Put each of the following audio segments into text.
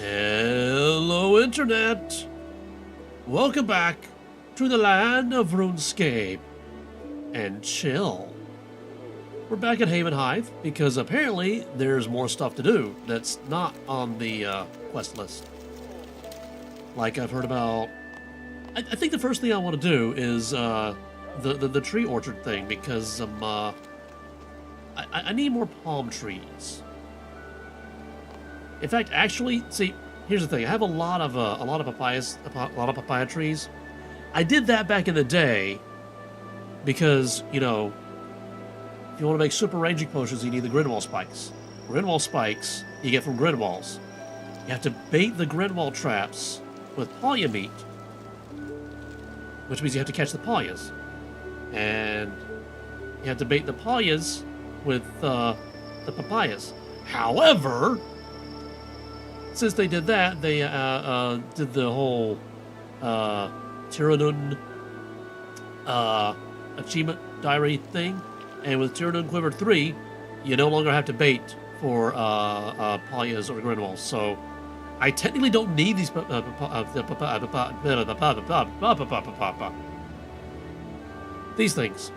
Hello, Internet! Welcome back to the land of Runescape and chill. We're back at Havenhythe because apparently there's more stuff to do that's not on the quest list. Like I've heard about... I think the first thing I want to do is the tree orchard thing because I need more palm trees. In fact, actually, see, here's the thing. I have a lot of papaya trees. I did that back in the day because, you know, if you want to make super ranging potions, you need the Grinwall spikes. Grinwall spikes you get from Grinwalls. You have to bait the Grinwall traps with palya meat, which means you have to catch the palyas. And you have to bait the palyas with the papayas. However, since they did that, they did the whole Tyrannun achievement diary thing, and with Tyrannun Quiver 3, you no longer have to bait for palyas or Grinwalls. So I technically don't need these these things.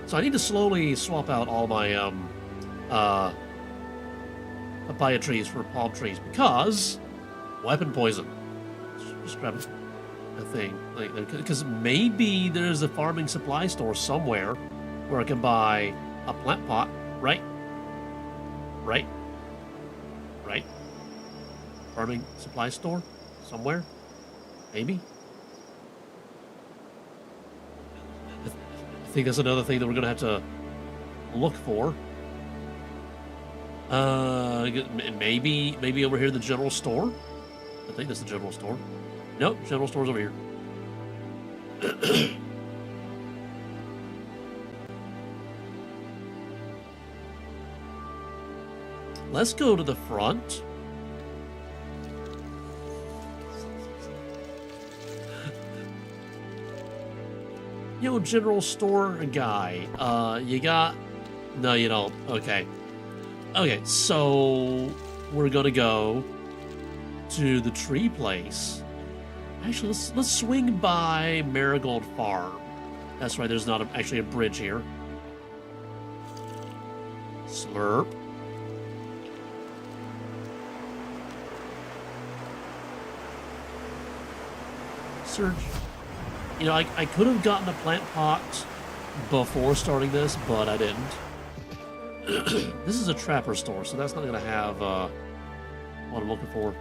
So I need to slowly swap out all my papaya trees for palm trees because weapon poison. Just grab a thing, because maybe there's a farming supply store somewhere where I can buy a plant pot, right? Farming supply store somewhere, maybe. I think that's another thing that we're gonna have to look for. Maybe over here the general store. I think that's the general store. Nope, general store's over here. Let's go to the front. Yo, general store guy. You got... No, you don't. Okay. Okay, so we're gonna go to the tree place. Actually, let's swing by Marigold Farm. That's right, there's not actually a bridge here. Slurp. Search. You know, I could have gotten a plant pot before starting this, but I didn't. This is a trapper store, so that's not going to have what I'm looking for.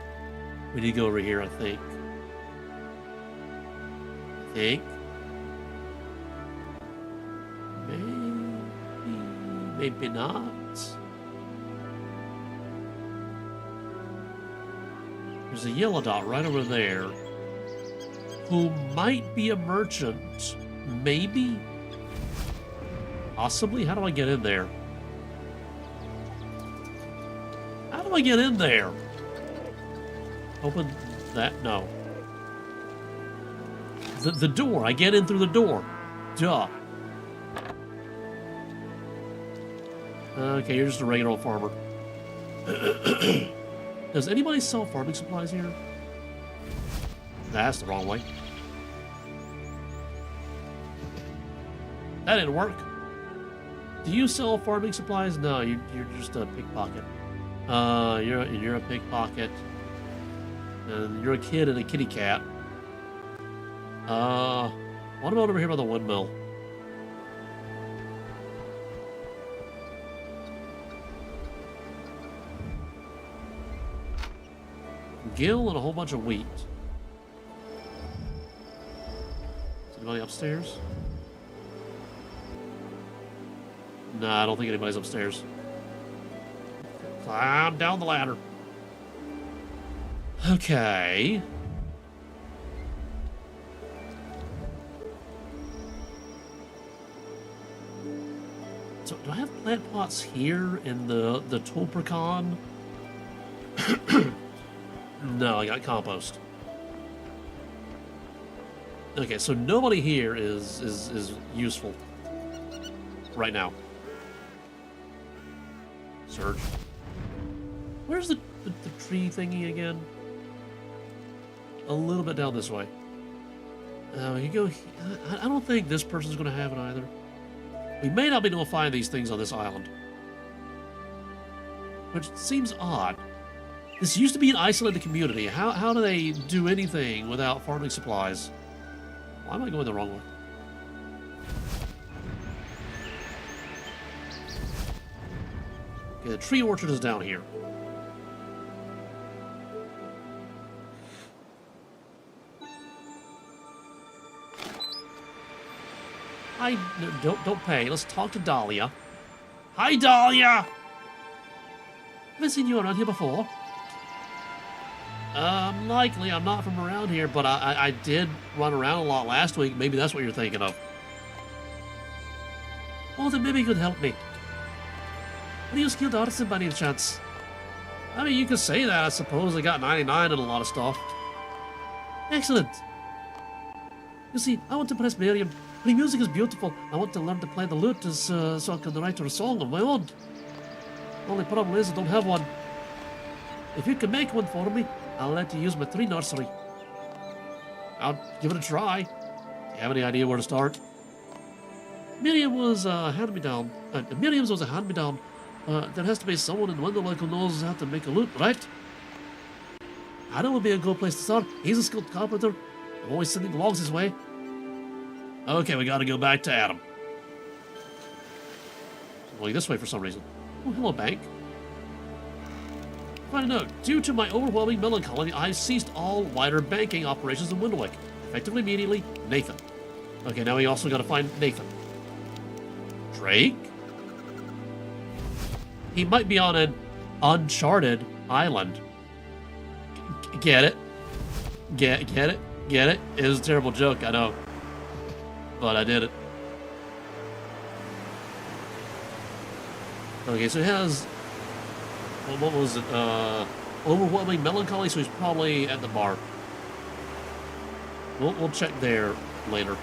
We need to go over here, I think. Maybe not. There's a yellow dot right over there who might be a merchant. Maybe? Possibly? How do I get in there? How do I get in there? Open that? No. The door. I get in through the door. Duh. Okay, you're just a regular old farmer. Does anybody sell farming supplies here? That's the wrong way. That didn't work. Do you sell farming supplies? No, you're just a pickpocket. You're a pickpocket. And you're a kid and a kitty cat. What about over here by the windmill? Gill and a whole bunch of wheat. Is anybody upstairs? Nah, I don't think anybody's upstairs. Climb down the ladder. Okay. So, do I have plant pots here in the Tulpricon? No, I got compost. Okay, so nobody here is useful right now. Surge. Where's the tree thingy again? A little bit down this way. You go. I don't think this person's going to have it either. We may not be able to find these things on this island, which seems odd. This used to be an isolated community. How do they do anything without farming supplies? Why am I going the wrong way? Okay, the tree orchard is down here. No, don't pay. Let's talk to Dahlia. Hi, Dahlia! Haven't seen you around here before. Likely. I'm not from around here, but I did run around a lot last week. Maybe that's what you're thinking of. Oh, then maybe you could help me. What are you skilled artisan by any chance? I mean, you could say that, I suppose. I got 99 and a lot of stuff. Excellent. You see, I want to impress Miriam. Her music is beautiful. I want to learn to play the lute so I can write her a song of my own. The only problem is I don't have one. If you can make one for me, I'll let you use my tree nursery. I'll give it a try. Do you have any idea where to start? Miriam's was a hand-me-down. There has to be someone in Wonderland who knows how to make a lute, right? Adam would be a good place to start. He's a skilled carpenter. I'm always sending logs his way. Okay, we gotta go back to Adam. I'm going this way for some reason. Oh, hello, bank. Find a note. Due to my overwhelming melancholy, I ceased all wider banking operations in Windlewick. Effectively, immediately, Nathan. Okay, now we also gotta find Nathan. Drake? He might be on an uncharted island. Get it? Get it? Get it? It was a terrible joke, I know. But I did it. Okay, so he has... Well, what was it? Overwhelming melancholy, so he's probably at the bar. We'll check there later.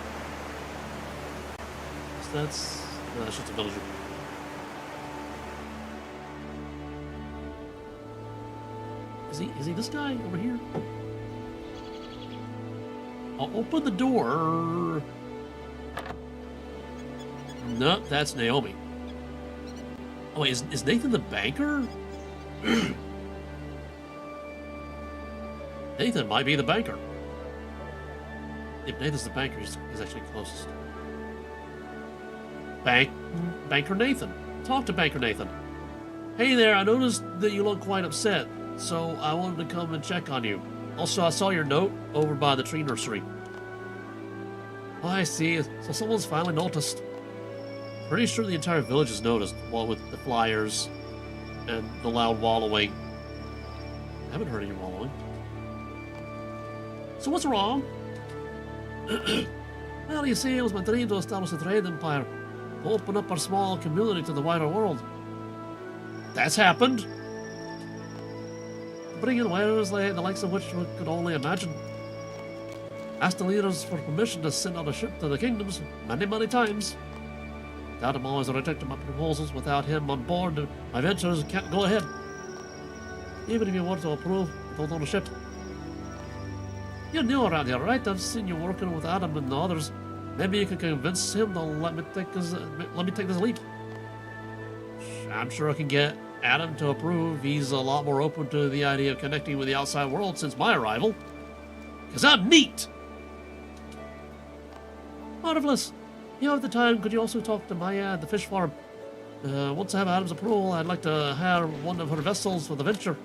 So that's just a villager. Is he this guy over here? I'll open the door. No, that's Naomi. Oh, wait, is Nathan the banker? Nathan might be the banker. If Nathan's the banker, he's actually closest. Banker Nathan. Talk to Banker Nathan. Hey there, I noticed that you look quite upset, so I wanted to come and check on you. Also, I saw your note over by the tree nursery. Oh, I see. So someone's finally noticed. Pretty sure the entire village has noticed, well, with the flyers and the loud wallowing. I haven't heard any wallowing. So what's wrong? Well, you see, it was my dream to establish a trade empire, to open up our small community to the wider world. That's happened. To bring in wares the likes of which we could only imagine. Asked the leaders for permission to send out a ship to the kingdoms many times. Adam always rejected my proposals. Without him on board, my ventures can't go ahead. Even if you want to approve, don't own a ship. You're new around here, right? I've seen you working with Adam and the others. Maybe you can convince him to let me take this leap. I'm sure I can get Adam to approve. He's a lot more open to the idea of connecting with the outside world since my arrival. 'Cause I'm neat! Marvelous. You have the time, could you also talk to Maya at the fish farm? Once I have Adam's approval, I'd like to hire one of her vessels for the venture.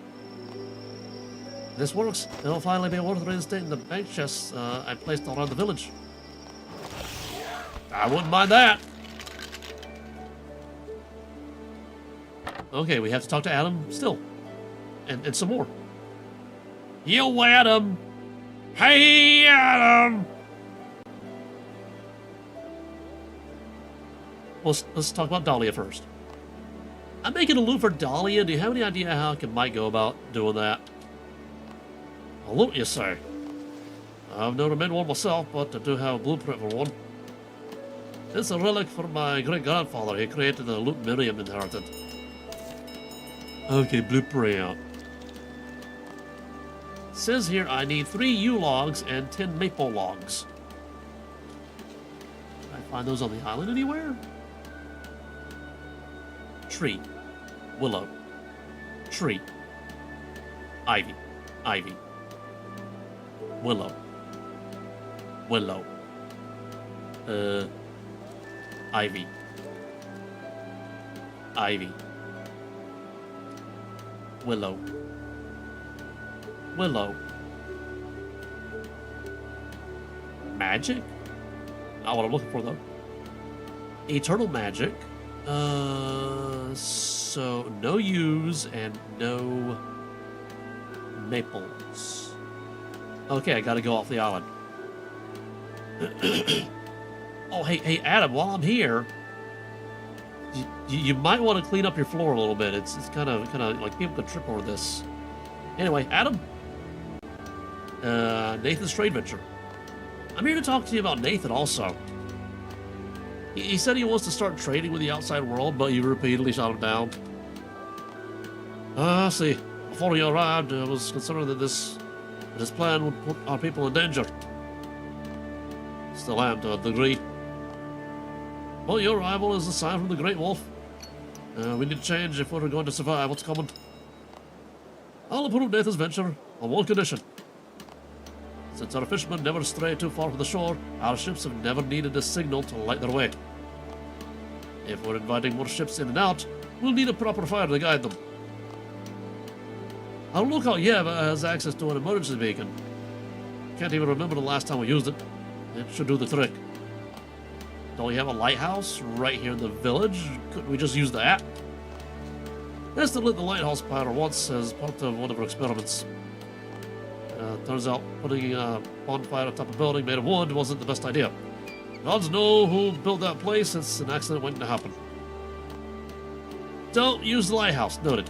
If this works, it'll finally be worth reinstating the bank chests I placed around the village. I wouldn't mind that. Okay, we have to talk to Adam still. And some more. Yo, Adam! Hey, Adam! Let's talk about Dahlia first. I'm making a loop for Dahlia. Do you have any idea how I might go about doing that? A loop, you say? I've never made one myself, but I do have a blueprint for one. It's a relic from my great-grandfather. He created the loop Miriam inherited. Okay, blueprint. says here I need 3 yew logs and 10 maple logs. Can I find those on the island anywhere? Tree. Willow. Tree. Ivy. Ivy. Willow. Willow. Ivy. Ivy. Willow. Willow. Magic? Not what I'm looking for, though. Eternal magic. So no yews and no maples. Okay, I gotta go off the island. Oh, hey, Adam, while I'm here, you might want to clean up your floor a little bit. It's kind of like people could trip over this. Anyway, Adam, Nathan's Trade Venture. I'm here to talk to you about Nathan also. He said he wants to start trading with the outside world, but you repeatedly shot him down. See, before you arrived, I was concerned that this plan would put our people in danger. Still am to a degree. Well, your arrival is a sign from the Great Wolf. We need to change if we're going to survive what's coming. I'll approve Nathan's venture on one condition. Since our fishermen never stray too far from the shore, our ships have never needed a signal to light their way. If we're inviting more ships in and out, we'll need a proper fire to guide them. Our lookout Yev has access to an emergency beacon. Can't even remember the last time we used it. It should do the trick. Don't we have a lighthouse right here in the village? Couldn't we just use that? Esther lit the lighthouse powder once as part of one of her experiments. Turns out putting a bonfire on top of a building made of wood wasn't the best idea. Gods know who built that place since an accident waiting to happen. Don't use the lighthouse, noted.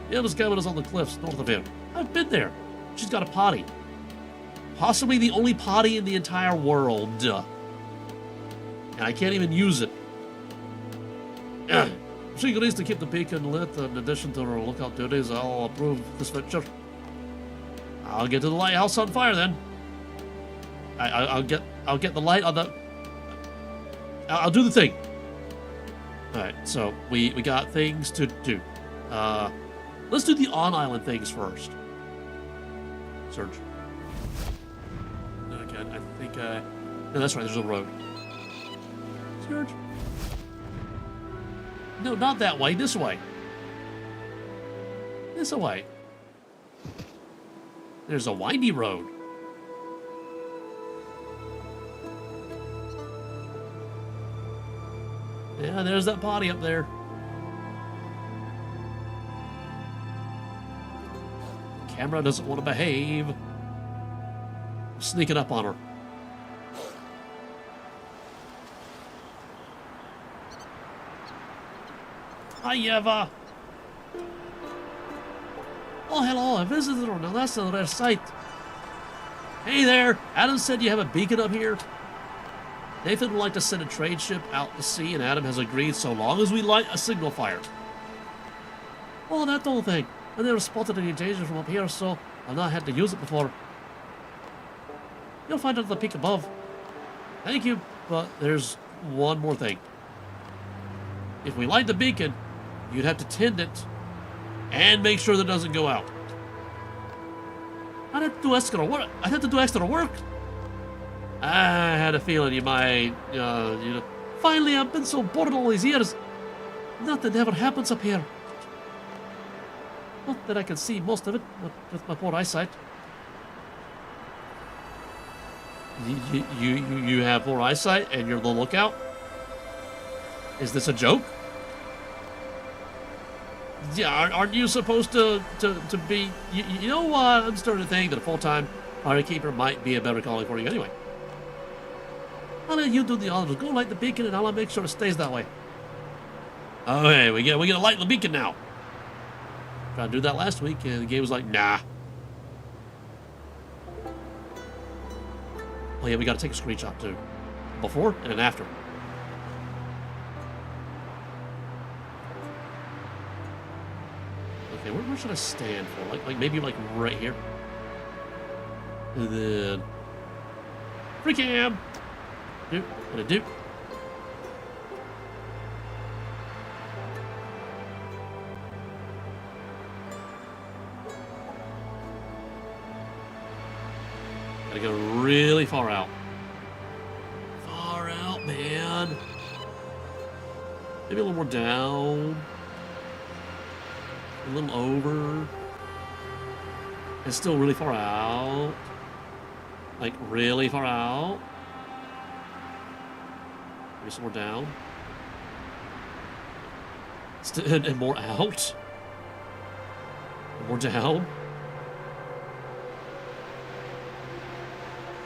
Yev's cabin is on the cliffs north of here. I've been there. She's got a potty. Possibly the only potty in the entire world. And I can't even use it. She agrees to keep the beacon lit in addition to her lookout duties. I'll approve this venture. I'll get to the lighthouse on fire then. I'll get the light on the. I'll do the thing. All right, so we got things to do. Let's do the on-island things first. Search. Okay, I think no, that's right. There's a road. Search. No, not that way. This way. This way. There's a windy road. Yeah, there's that potty up there. Camera doesn't want to behave. I'm sneaking up on her. Hi, Eva. Oh, hello, a visitor. Now that's a rare sight. Hey there. Adam said you have a beacon up here. Nathan would like to send a trade ship out to sea, and Adam has agreed so long as we light a signal fire. Oh, that whole thing. I never spotted any danger from up here, so I've not had to use it before. You'll find it at the peak above. Thank you, but there's one more thing. If we light the beacon, you'd have to tend it and make sure that it doesn't go out. I'd have to do extra work. I'd have to do extra work. I had a feeling you might, Finally, I've been so bored all these years. Nothing ever happens up here. Not that I can see most of it, with my poor eyesight. You have poor eyesight and you're the lookout? Is this a joke? Yeah, aren't you supposed to be... You know what? I'm starting to think that a full-time fire keeper might be a better calling for you anyway. I'll let you do the honors. Go light the beacon and I'll make sure it stays that way. Okay, we gotta light the beacon now. Tried to do that last week and the game was like, nah. Oh yeah, we gotta take a screenshot too. Before and an after. Okay, where should I stand for? Like maybe like right here. And then free cam. Do what I do. Gotta go really far out. Far out, man. Maybe a little more down. A little over. It's still really far out. Like, really far out. Maybe some more down. And more out. More down.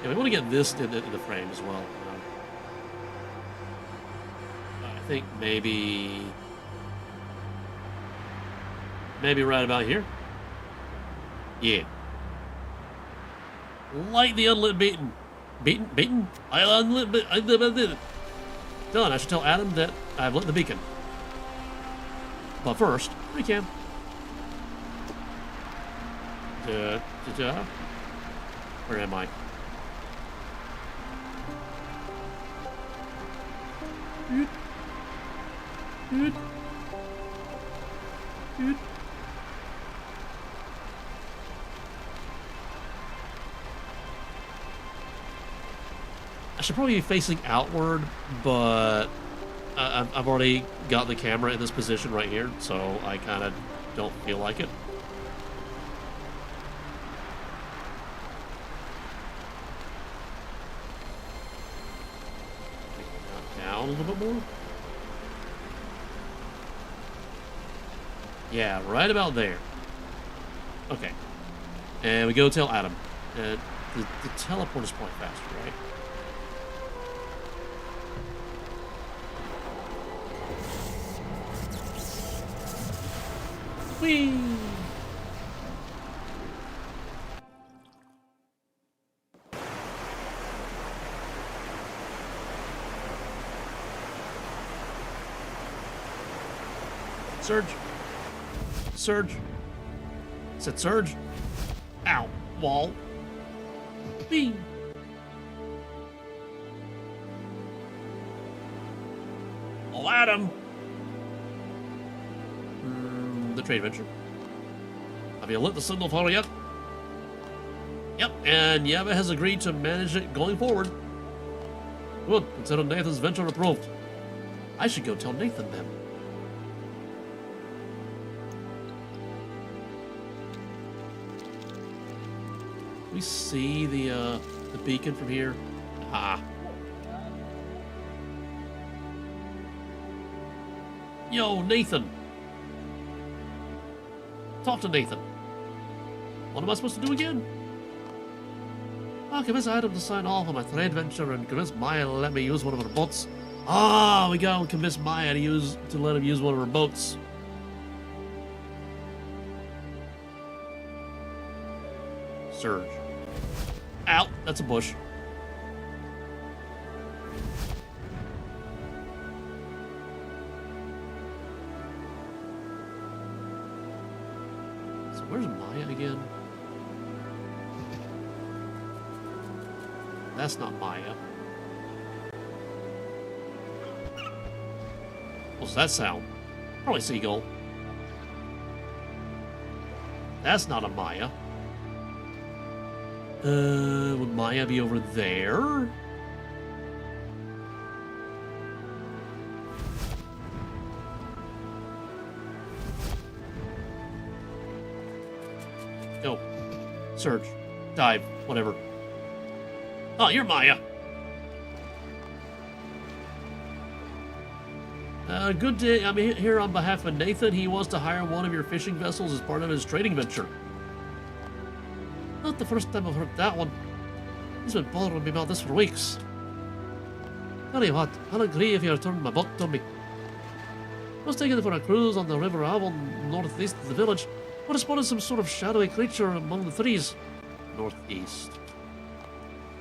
Yeah, we want to get this in the frame as well. I think maybe right about here. Yeah. Light the unlit beacon. Beacon? I unlit. I did it. Done. I should tell Adam that I've lit the beacon. But first, we can. Where am I? I should probably be facing outward, but I've already got the camera in this position right here, so I kind of don't feel like it. Down a little bit more. Yeah, right about there. Okay. And we go tell Adam. The teleport is probably faster, right? Whee! Surge. Surge. Said surge. Ow. Wall. Whee! Oh, Adam! The trade venture. Have you lit the signal photo yet? Yep, and Yaba has agreed to manage it going forward. Good, consider Nathan's venture approved. I should go tell Nathan then. We see the beacon from here. Ah. Yo, Nathan. Talk to Nathan. What am I supposed to do again? I'll convince Adam to sign off on my trade venture and convince Maya to let me use one of her boats. Ah, we gotta convince Maya to let him use one of her boats. Surge. Ow, that's a bush. Where's Maya again? That's not Maya. What's that sound? Probably seagull. That's not a Maya. Would Maya be over there? Go. Surge. Dive. Whatever. Oh, you're Maya. Good day. I'm here on behalf of Nathan. He wants to hire one of your fishing vessels as part of his trading venture. Not the first time I've heard that one. He's been bothering me about this for weeks. Tell you what, I'll agree if you return my boat to me. I was taking it for a cruise on the River Avon, northeast of the village, but I spotted some sort of shadowy creature among the trees. Northeast.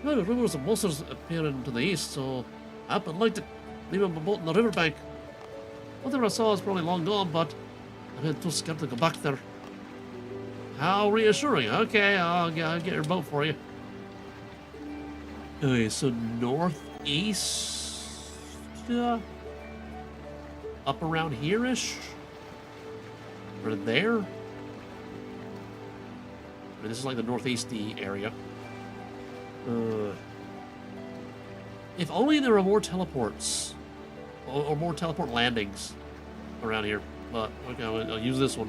There were rumors of monsters appearing to the east, so I happened like to leave my boat in the riverbank. Whatever I saw is probably long gone, but I've been too scared to go back there. How reassuring. Okay, I'll get your boat for you. Okay, so northeast, up around here-ish, or there. I mean, this is like the northeasty area. If only there were more teleports, or more teleport landings around here. But okay, I'll use this one.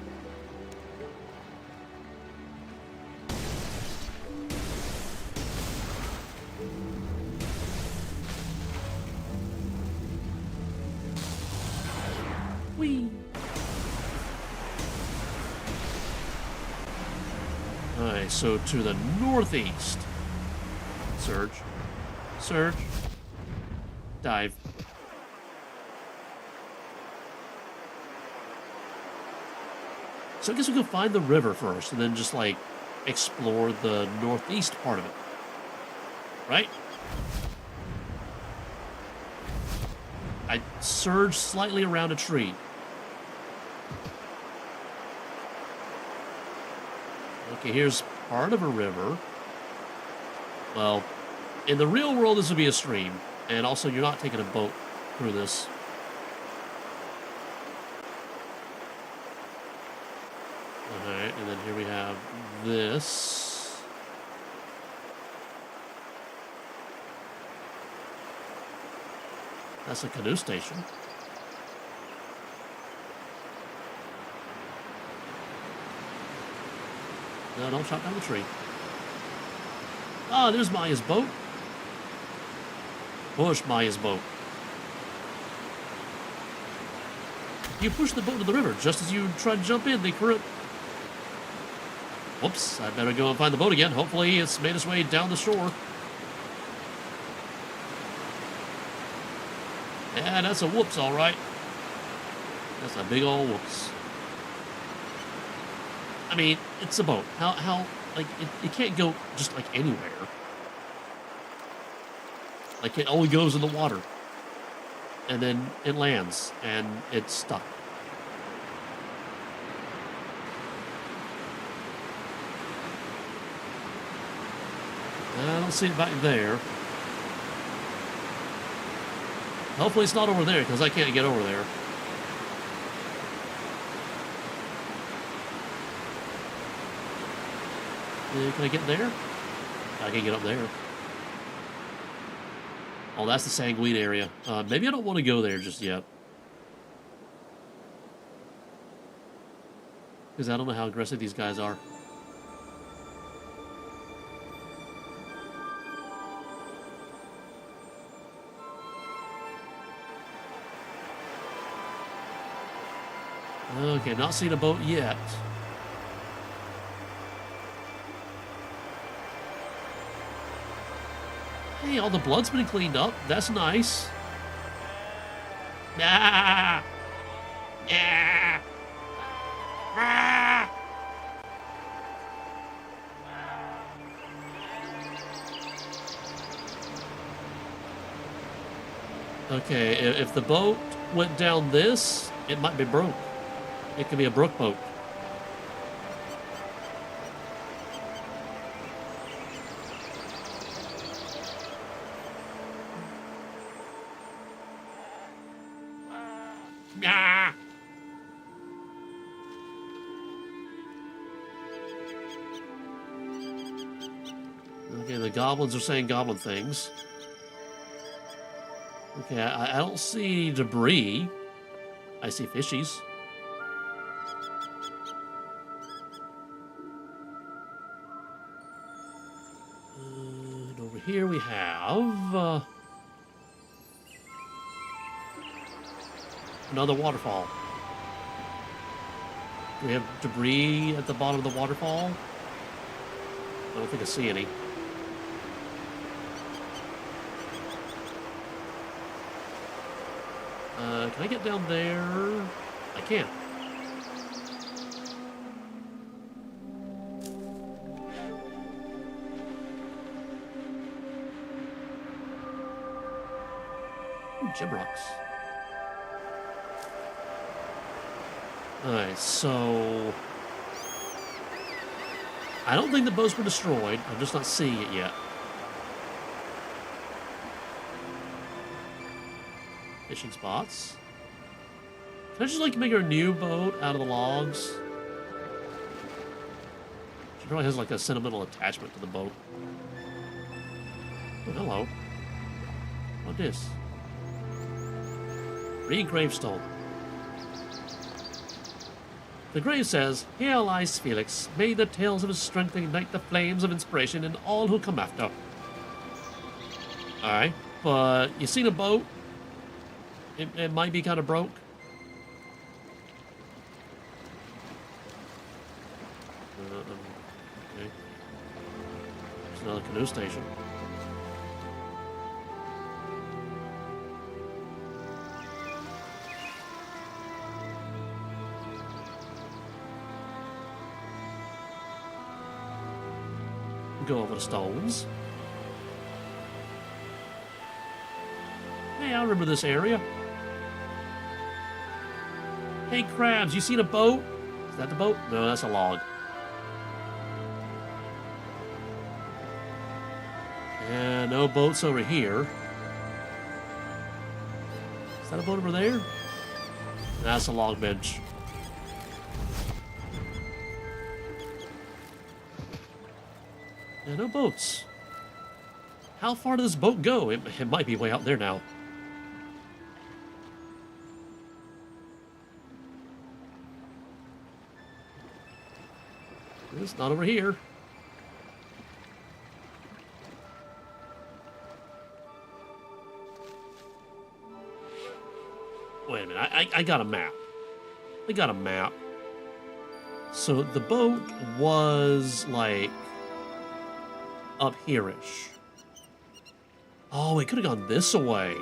Whee! Alright, so to the northeast. Surge. Surge. Dive. So I guess we could find the river first and then just like explore the northeast part of it. Right? I surged slightly around a tree. Okay, here's part of a river. Well, in the real world, this would be a stream. And also, you're not taking a boat through this. Alright, and then here we have this. That's a canoe station. No, don't chop down the tree. Ah, there's Maya's boat. Push Maya's boat. You push the boat to the river just as you try to jump in. They corrupt. Whoops, I better go and find the boat again. Hopefully it's made its way down the shore. Yeah, that's a whoops, all right. That's a big old whoops. I mean, it's a boat. How, like, it can't go just, like, anywhere. Like, it only goes in the water. And then it lands, and it's stuck. I don't see it back there. Hopefully it's not over there, because I can't get over there. Can I get there? I can get up there. Oh, that's the sanguine area. Maybe I don't want to go there just yet. Because I don't know how aggressive these guys are. Okay, not seen a boat yet. Hey, all the blood's been cleaned up. That's nice. Ah! Yeah! Ah! Okay, if the boat went down this, it might be broke. It could be a broke boat. Ah! Okay, the goblins are saying goblin things. Okay, I don't see debris. I see fishies. And over here we have another waterfall. Do we have debris at the bottom of the waterfall? I don't think I see any. Can I get down there? I can't. Ooh, gem rocks. Alright, so... I don't think the boats were destroyed. I'm just not seeing it yet. Fishing spots. Can I just, like, make a new boat out of the logs? She probably has, like, a sentimental attachment to the boat. Oh, hello. What is this? Read gravestone. The grave says, "Here lies Felix. May the tales of his strength ignite the flames of inspiration in all who come after." Alright, but you seen a boat? It might be kind of broke. Okay. There's another canoe station. Go over the stones. Hey, I remember this area. Hey, crabs, you seen a boat? Is that the boat? No, that's a log. And no boats over here. Is that a boat over there? That's a log bench. Yeah, no boats. How far does this boat go? It might be way out there now. It's not over here. Wait a minute, I got a map. I got a map. So the boat was, like, up here-ish. Oh, it could have gone this way.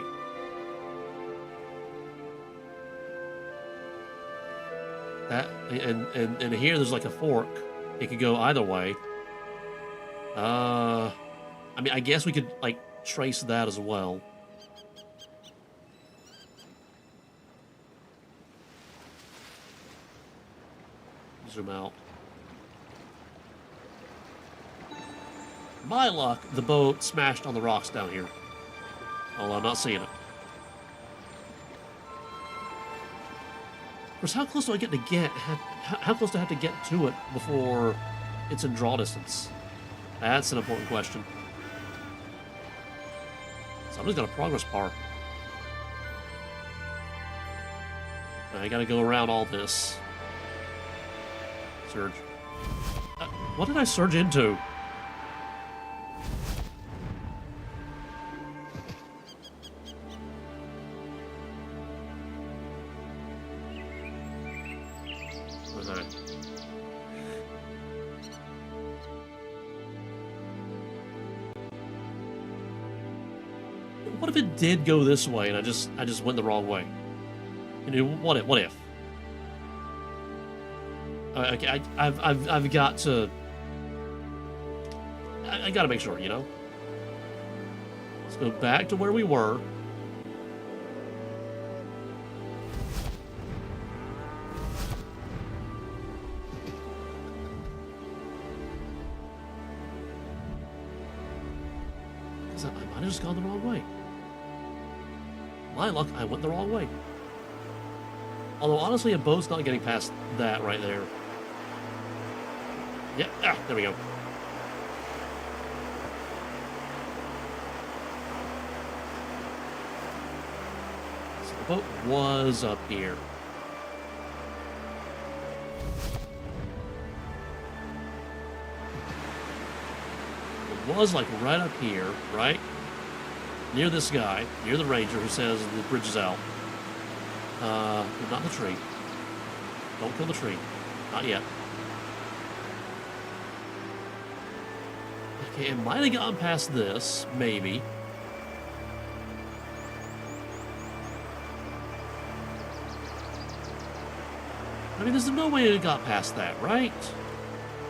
That and here there's like a fork. It could go either way. I mean, I guess we could like trace that as well. Zoom out. My luck, the boat smashed on the rocks down here. Although I'm not seeing it. Of course, how close do I get to how close do I have to get to it before it's in draw distance? That's an important question. Somebody's got a progress bar. I gotta go around all this. Surge. What did I surge into? What if it did go this way and I just went the wrong way? You know, what if? Okay, I've got to. I got to make sure, you know. Let's go back to where we were. I might have just gone the wrong way. My luck, I went the wrong way. Although, honestly, a boat's not getting past that right there. Yeah, there we go. So the boat was up here. It was, like, right up here, right? Near this guy, near the ranger who says the bridge is out. Not the tree. Don't kill the tree. Not yet. Okay, it might have gotten past this, maybe. I mean, there's no way it got past that, right?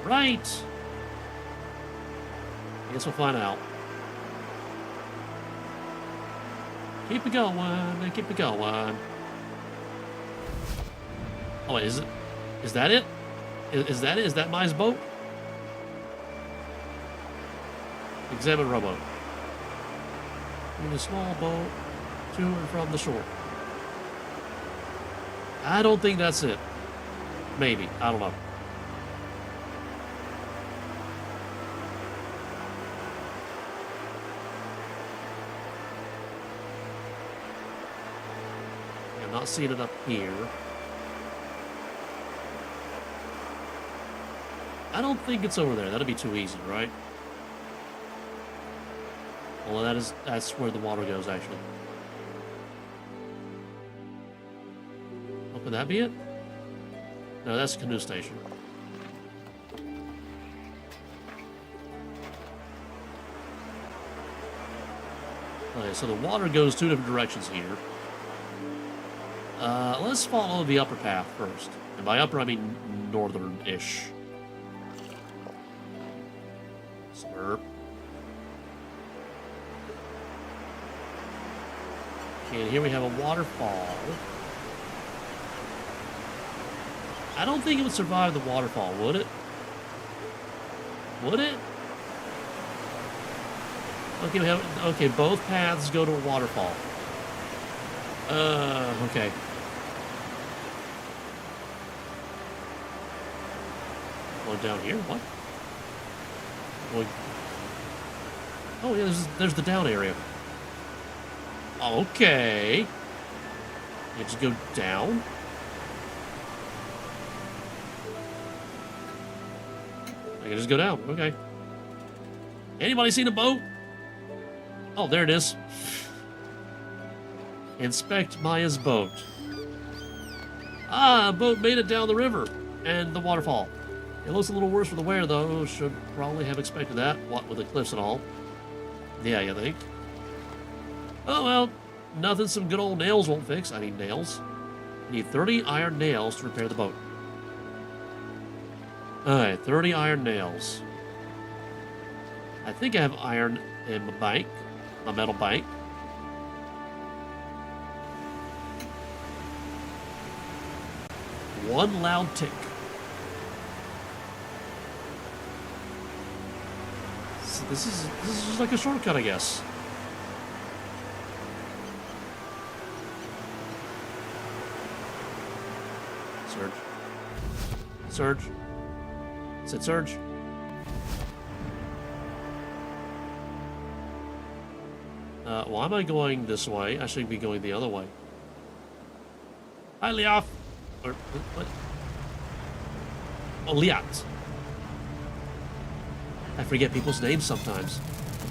Right! I guess we'll find out. Keep it going, keep it going. Oh, wait, is it? Is that it? Is that it? Is that Mai's boat? Examine rowboat. Use a small boat to and from the shore. I don't think that's it. Maybe. I don't know. I'm not seeing it up here. I don't think it's over there. That'd be too easy, right? Well, that's where the water goes, actually. Oh, could that be it? No, that's the canoe station. Okay, so the water goes two different directions here. Let's follow the upper path first. And by upper, I mean northern-ish. Slurp. Okay, and here we have a waterfall. I don't think it would survive the waterfall, would it? Would it? Okay, okay, both paths go to a waterfall. Okay. Going down here? What? Going... Oh, yeah, there's the down area. Okay. You just go down? I can just go down. Okay. Anybody seen a boat? Oh, there it is. Inspect Maya's boat. Ah, a boat made it down the river and the waterfall. It looks a little worse for the wear, though. Should probably have expected that. What, with the cliffs and all? Yeah, you think? Oh, well, nothing some good old nails won't fix. I need nails. I need 30 iron nails to repair the boat. Alright, 30 iron nails. I think I have iron in my bank. My metal bank. One loud tick. So this is just like a shortcut, I guess. Surge. Surge. Said surge. Why am I going this way? I should be going the other way. Hi, Leof. Or what? Oh, Liat. I forget people's names sometimes.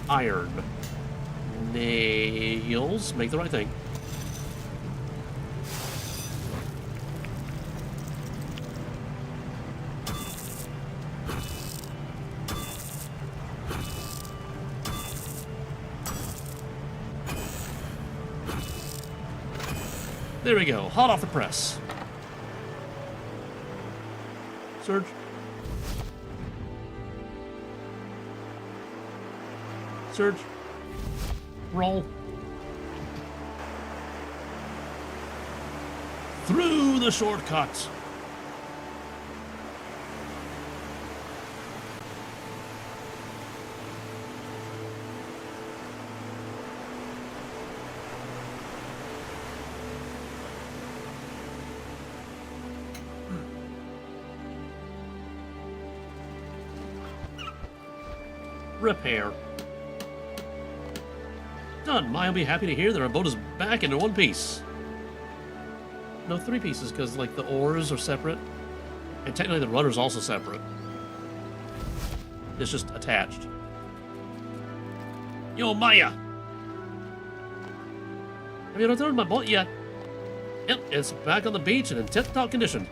Iron. Nails. Make the right thing. There we go. Hot off the press. Surge. Surge. Roll. Through the shortcut. Repair. Done. Maya will be happy to hear that our boat is back into one piece. No, three pieces, because, like, the oars are separate. And technically the rudder's also separate. It's just attached. Yo, Maya! Have you returned my boat yet? Yep, it's back on the beach and in tip-top condition.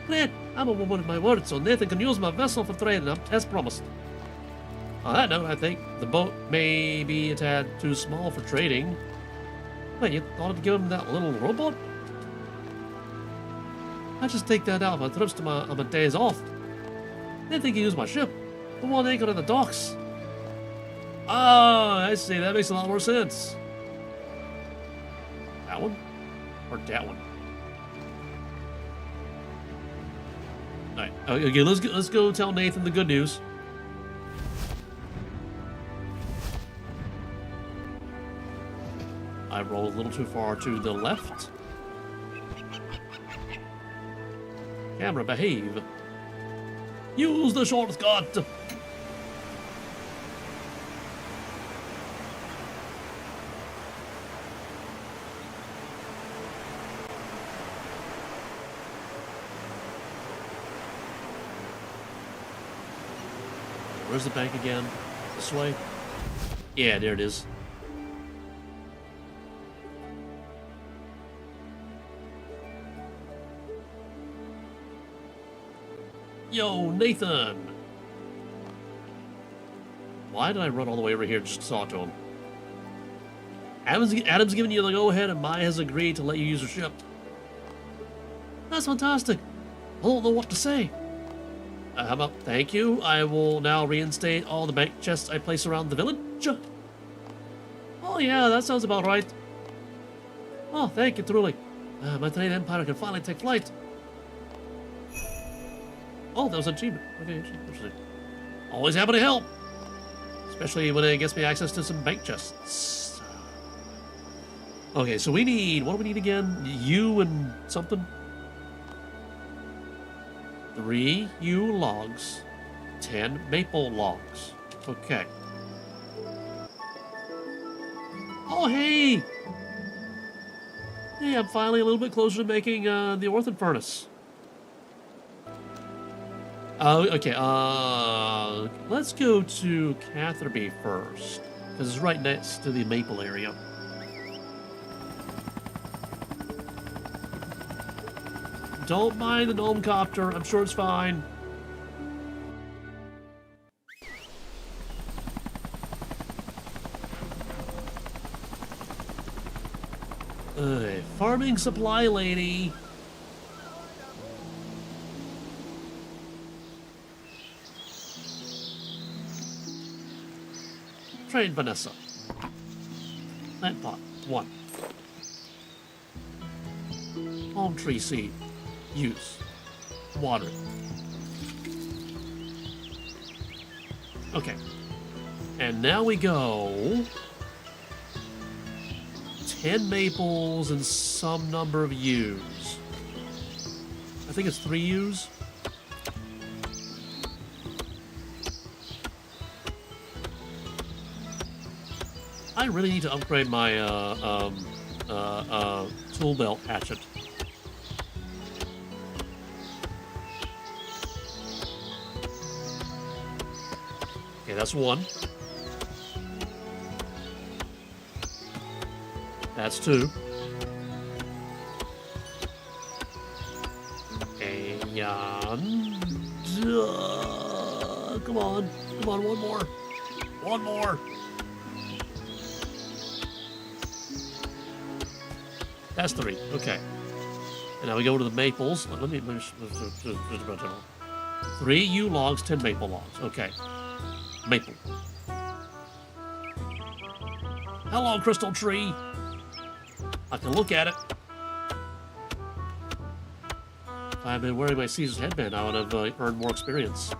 Great! I'm a woman of my word, so Nathan can use my vessel for trading, as promised. On that note, I think the boat may be a tad too small for trading. Wait, you thought of giving him that little rowboat? I just take that out on my trips on my days off. They think you use my ship. The one anchored in the docks. Oh, I see. That makes a lot more sense. That one? Or that one? Alright, okay, let's go tell Nathan the good news. I rolled a little too far to the left. Camera, behave. Use the shortcut. Where's the bank again? This way? Yeah, there it is. Yo, Nathan! Why did I run all the way over here just to talk to him? Adam's giving you the go-ahead and Maya has agreed to let you use her ship. That's fantastic. I don't know what to say. How about thank you? I will now reinstate all the bank chests I place around the village. Oh yeah, that sounds about right. Oh, thank you, truly. My tiny empire can finally take flight. Oh, that was an achievement. Okay, interesting. Always happy to help. Especially when it gets me access to some bank chests. Okay, so we need, what do we need again? U and something? 3 U logs, 10 maple logs. Okay. Oh, hey! Hey, I'm finally a little bit closer to making the Orphan Furnace. Okay, let's go to Catherby first, because it's right next to the maple area. Don't mind the gnome copter, I'm sure it's fine. Farming supply lady. Trade Vanessa. Plant pot, 1. Palm tree seed. Use. Water it. Okay. And now we go 10 maples and some number of U's. I think it's 3 U's. I really need to upgrade my tool belt hatchet. Okay, that's 1. That's 2. And come on, 1 more. 1 more. That's 3. Okay. And now we go to the maples. Let me 3 U logs, 10 maple logs. Okay. Maple. Hello, crystal tree. I can look at it. If I had been wearing my Caesar's headband, I would have earned more experience.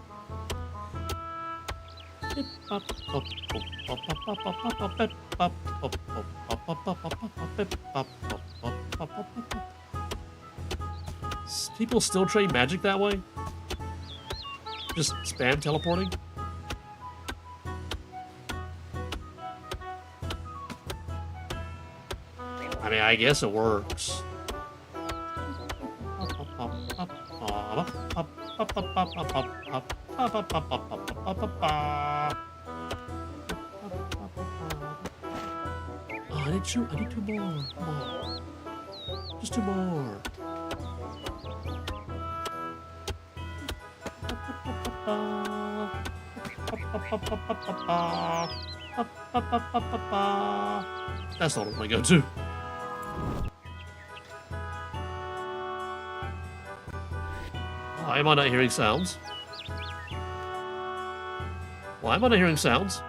People still trade magic that way? Just spam teleporting? I mean, I guess it works. I need 2 more. Come on. Just 2 more. That's not what I go to. Why am I not hearing sounds? Why am I not hearing sounds?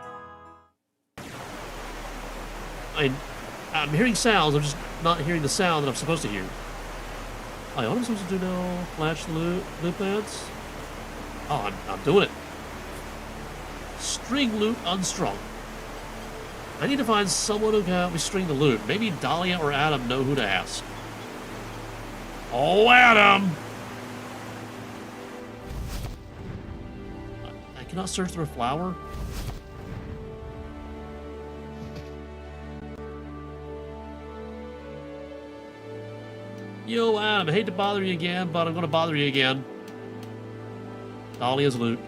I'm hearing sounds, I'm just not hearing the sound that I'm supposed to hear. What am I supposed to do now? Flash the loot plants? Oh, I'm doing it. String loot unstrung. I need to find someone who can help me string the loot. Maybe Dahlia or Adam know who to ask. Oh, Adam! I cannot search through a flower? Yo, Adam, I hate to bother you again, but I'm going to bother you again. Dahlia's loot.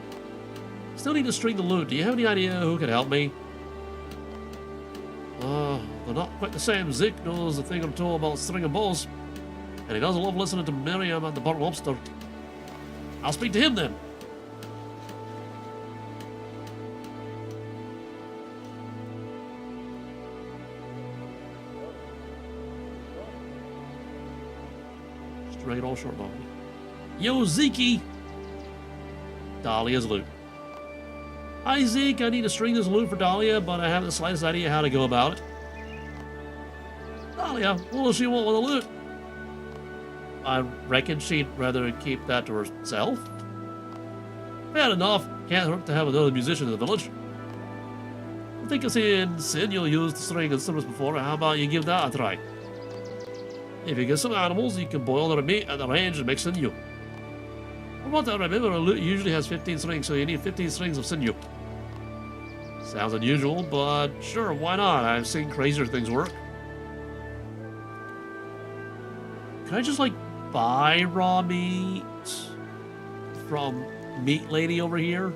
Still need to string the loot. Do you have any idea who can help me? They're not quite the same. Zeke knows a thing or two about stringing bows. And he doesn't love listening to Miriam and the burnt lobster. I'll speak to him then. Straight all short ball. Yo, Zeke! Dahlia's loot. Hi, Zeke. I need to string this loot for Dahlia, but I haven't the slightest idea how to go about it. Dahlia, what does she want with the loot? I reckon she'd rather keep that to herself. Fair enough. Can't hurt to have another musician in the village. I think I've seen Sinew use the string instruments before. How about you give that a try? If you get some animals, you can boil their meat at the range and make sinew. From what I remember, a lute usually has 15 strings, so you need 15 strings of sinew. Sounds unusual, but sure, why not? I've seen crazier things work. Can I just, like, buy raw meat from Meat Lady over here?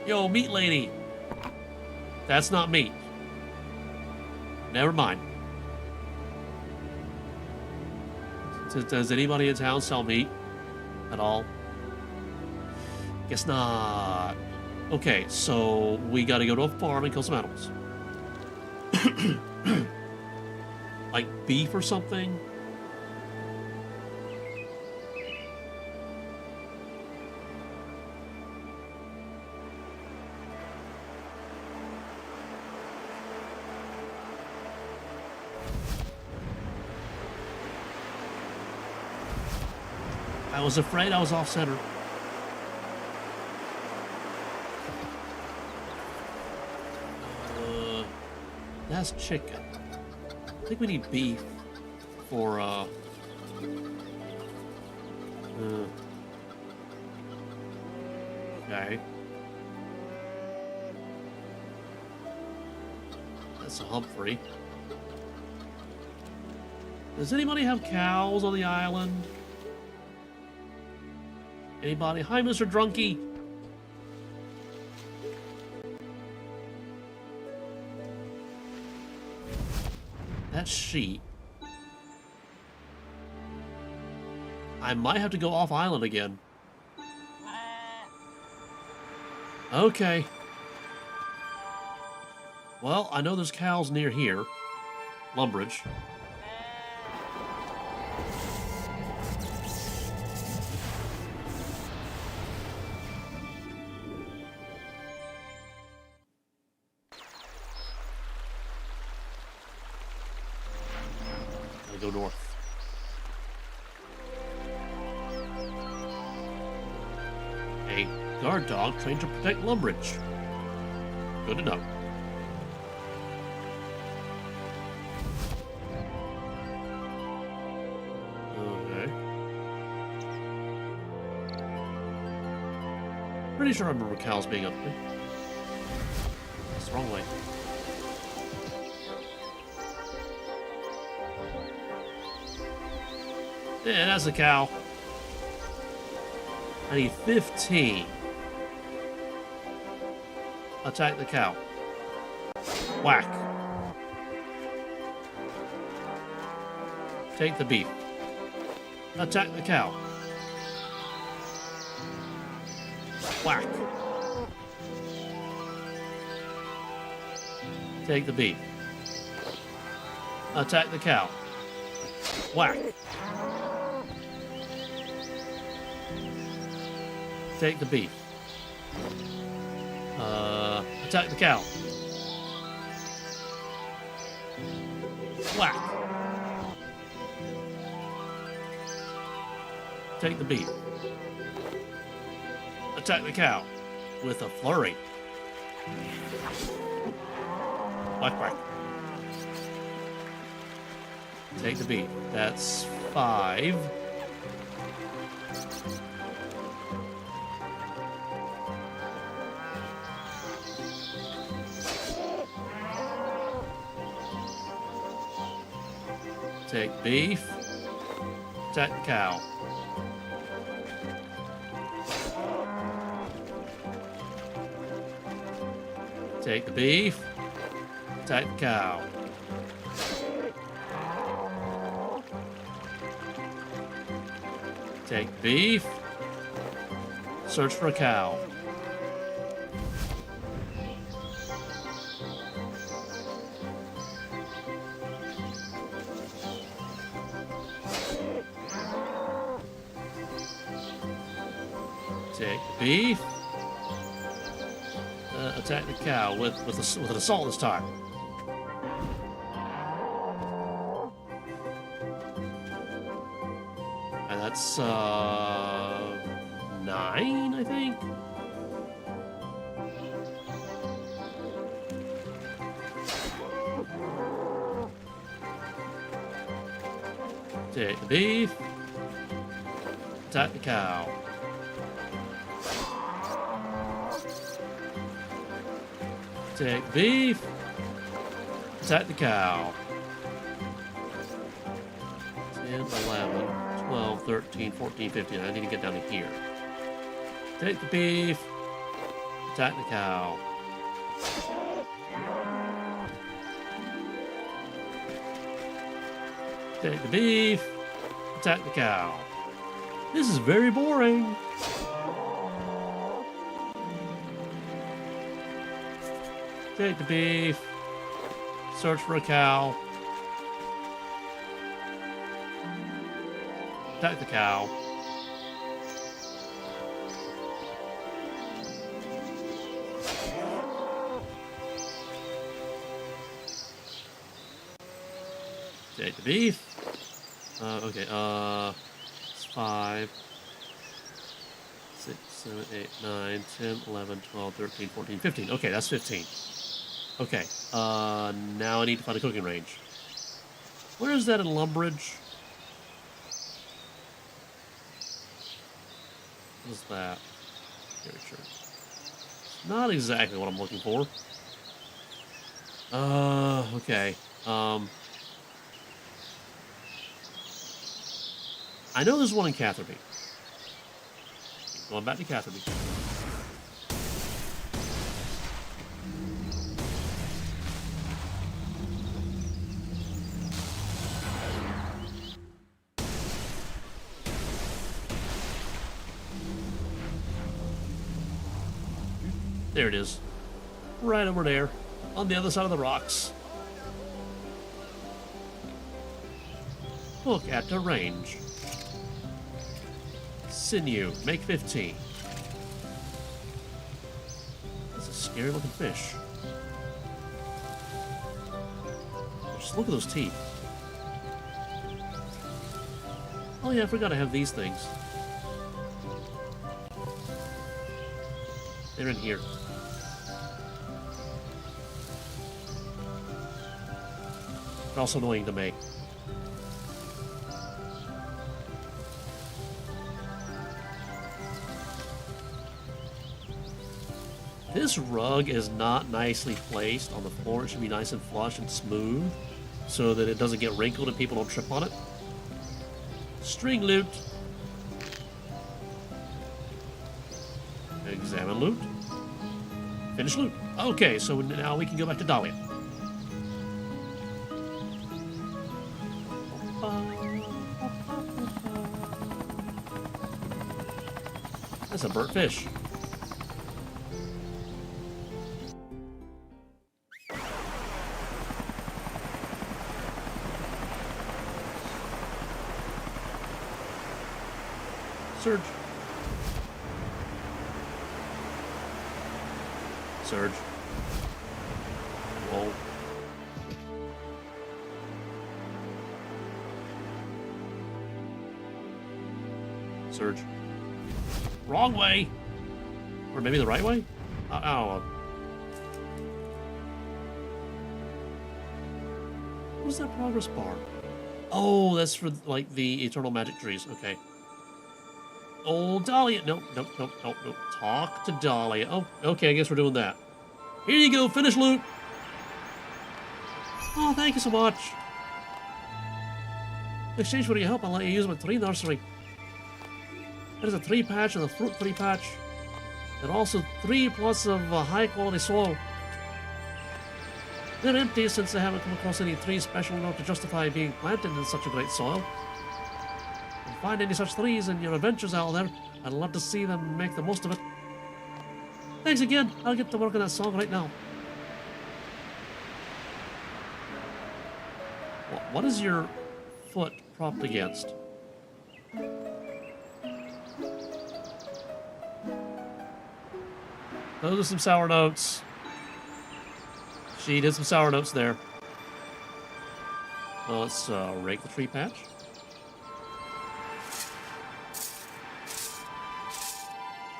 Yo, Meat Lady. That's not meat. Never mind. Does anybody in town sell meat at all? Guess not. Okay, so we gotta go to a farm and kill some animals. Like beef or something? I was afraid I was off center. That's chicken. I think we need beef for okay. That's a Humphrey. Does anybody have cows on the island? Anybody? Hi, Mr. Drunky. That's sheep. I might have to go off island again. Okay. Well, I know there's cows near here. Lumbridge. Go north. A guard dog trained to protect Lumbridge. Good to know. Okay. Pretty sure I remember cows being up here. That's the wrong way. Yeah, that's a cow. I need 15. Attack the cow. Whack. Take the beef. Attack the cow. Whack. Take the beef. Attack the cow. Whack. Take the beef. Attack the cow. Whack. Take the beef. Attack the cow. with a flurry. Quack, quack. Take the beef. That's 5. Take beef. Attack the cow. Take the beef. Attack the cow. Take beef. Search for a cow. Take beef. Attack the cow with an assault this time. And that's 9, I think. Take the beef. Attack the cow. Take beef. Attack the cow. 10, 11, 12, 13, 14, 15. I need to get down to here. Take the beef. Attack the cow. Take the beef. Attack the cow. This is very boring. Take the beef. Search for a cow. Attack the cow. Take the beef. Okay, it's 5, 6, 7, 8, 9, 10, 11, 12, 13, 14, 15. Okay, that's 15. Okay, now I need to find a cooking range. Where is that in Lumbridge? What is that? Very sure. Not exactly what I'm looking for. Okay. I know there's one in Catherby. Going back to Catherby. There it is. Right over there. On the other side of the rocks. Look at the range. Sinew. Make 15. That's a scary looking fish. Just look at those teeth. Oh yeah, I forgot I have these things. They're in here. They're also annoying to make. This rug is not nicely placed on the floor. It should be nice and flush and smooth so that it doesn't get wrinkled and people don't trip on it. String loot. Examine loot. Finish loot. Okay, so now we can go back to Dahlia. That's a burnt fish. Surge. Surge. Roll. Surge. Wrong way. Or maybe the right way? I don't know. What's that progress bar? Oh, that's for, like, the eternal magic trees. Okay. Oh, Dahlia. Nope. Talk to Dahlia. Oh, okay, I guess we're doing that. Here you go, finish loot. Oh, thank you so much. In exchange for your help, I'll let you use my tree nursery. There's a tree patch and a fruit tree patch. And also 3 plots of high quality soil. They're empty since I haven't come across any trees special enough to justify being planted in such a great soil. If you find any such trees in your adventures out there, I'd love to see them make the most of it. Thanks again. I'll get to work on that song right now. What is your foot propped against? Those are some sour notes. She did some sour notes there. Well, let's rake the tree patch.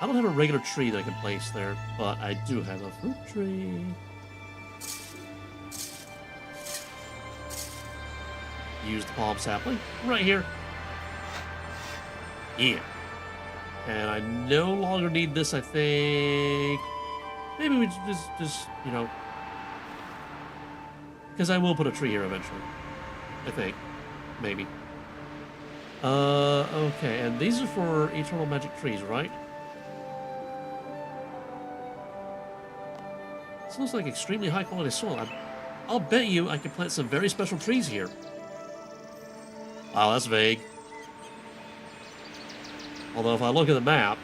I don't have a regular tree that I can place there, but I do have a fruit tree. Use the palm sapling right here. Yeah. And I no longer need this, I think. Maybe we just you know, because I will put a tree here eventually. I think. Maybe. Okay, and these are for eternal magic trees, right? This looks like extremely high quality soil. I'll bet you I can plant some very special trees here. Wow, that's vague. Although if I look at the map,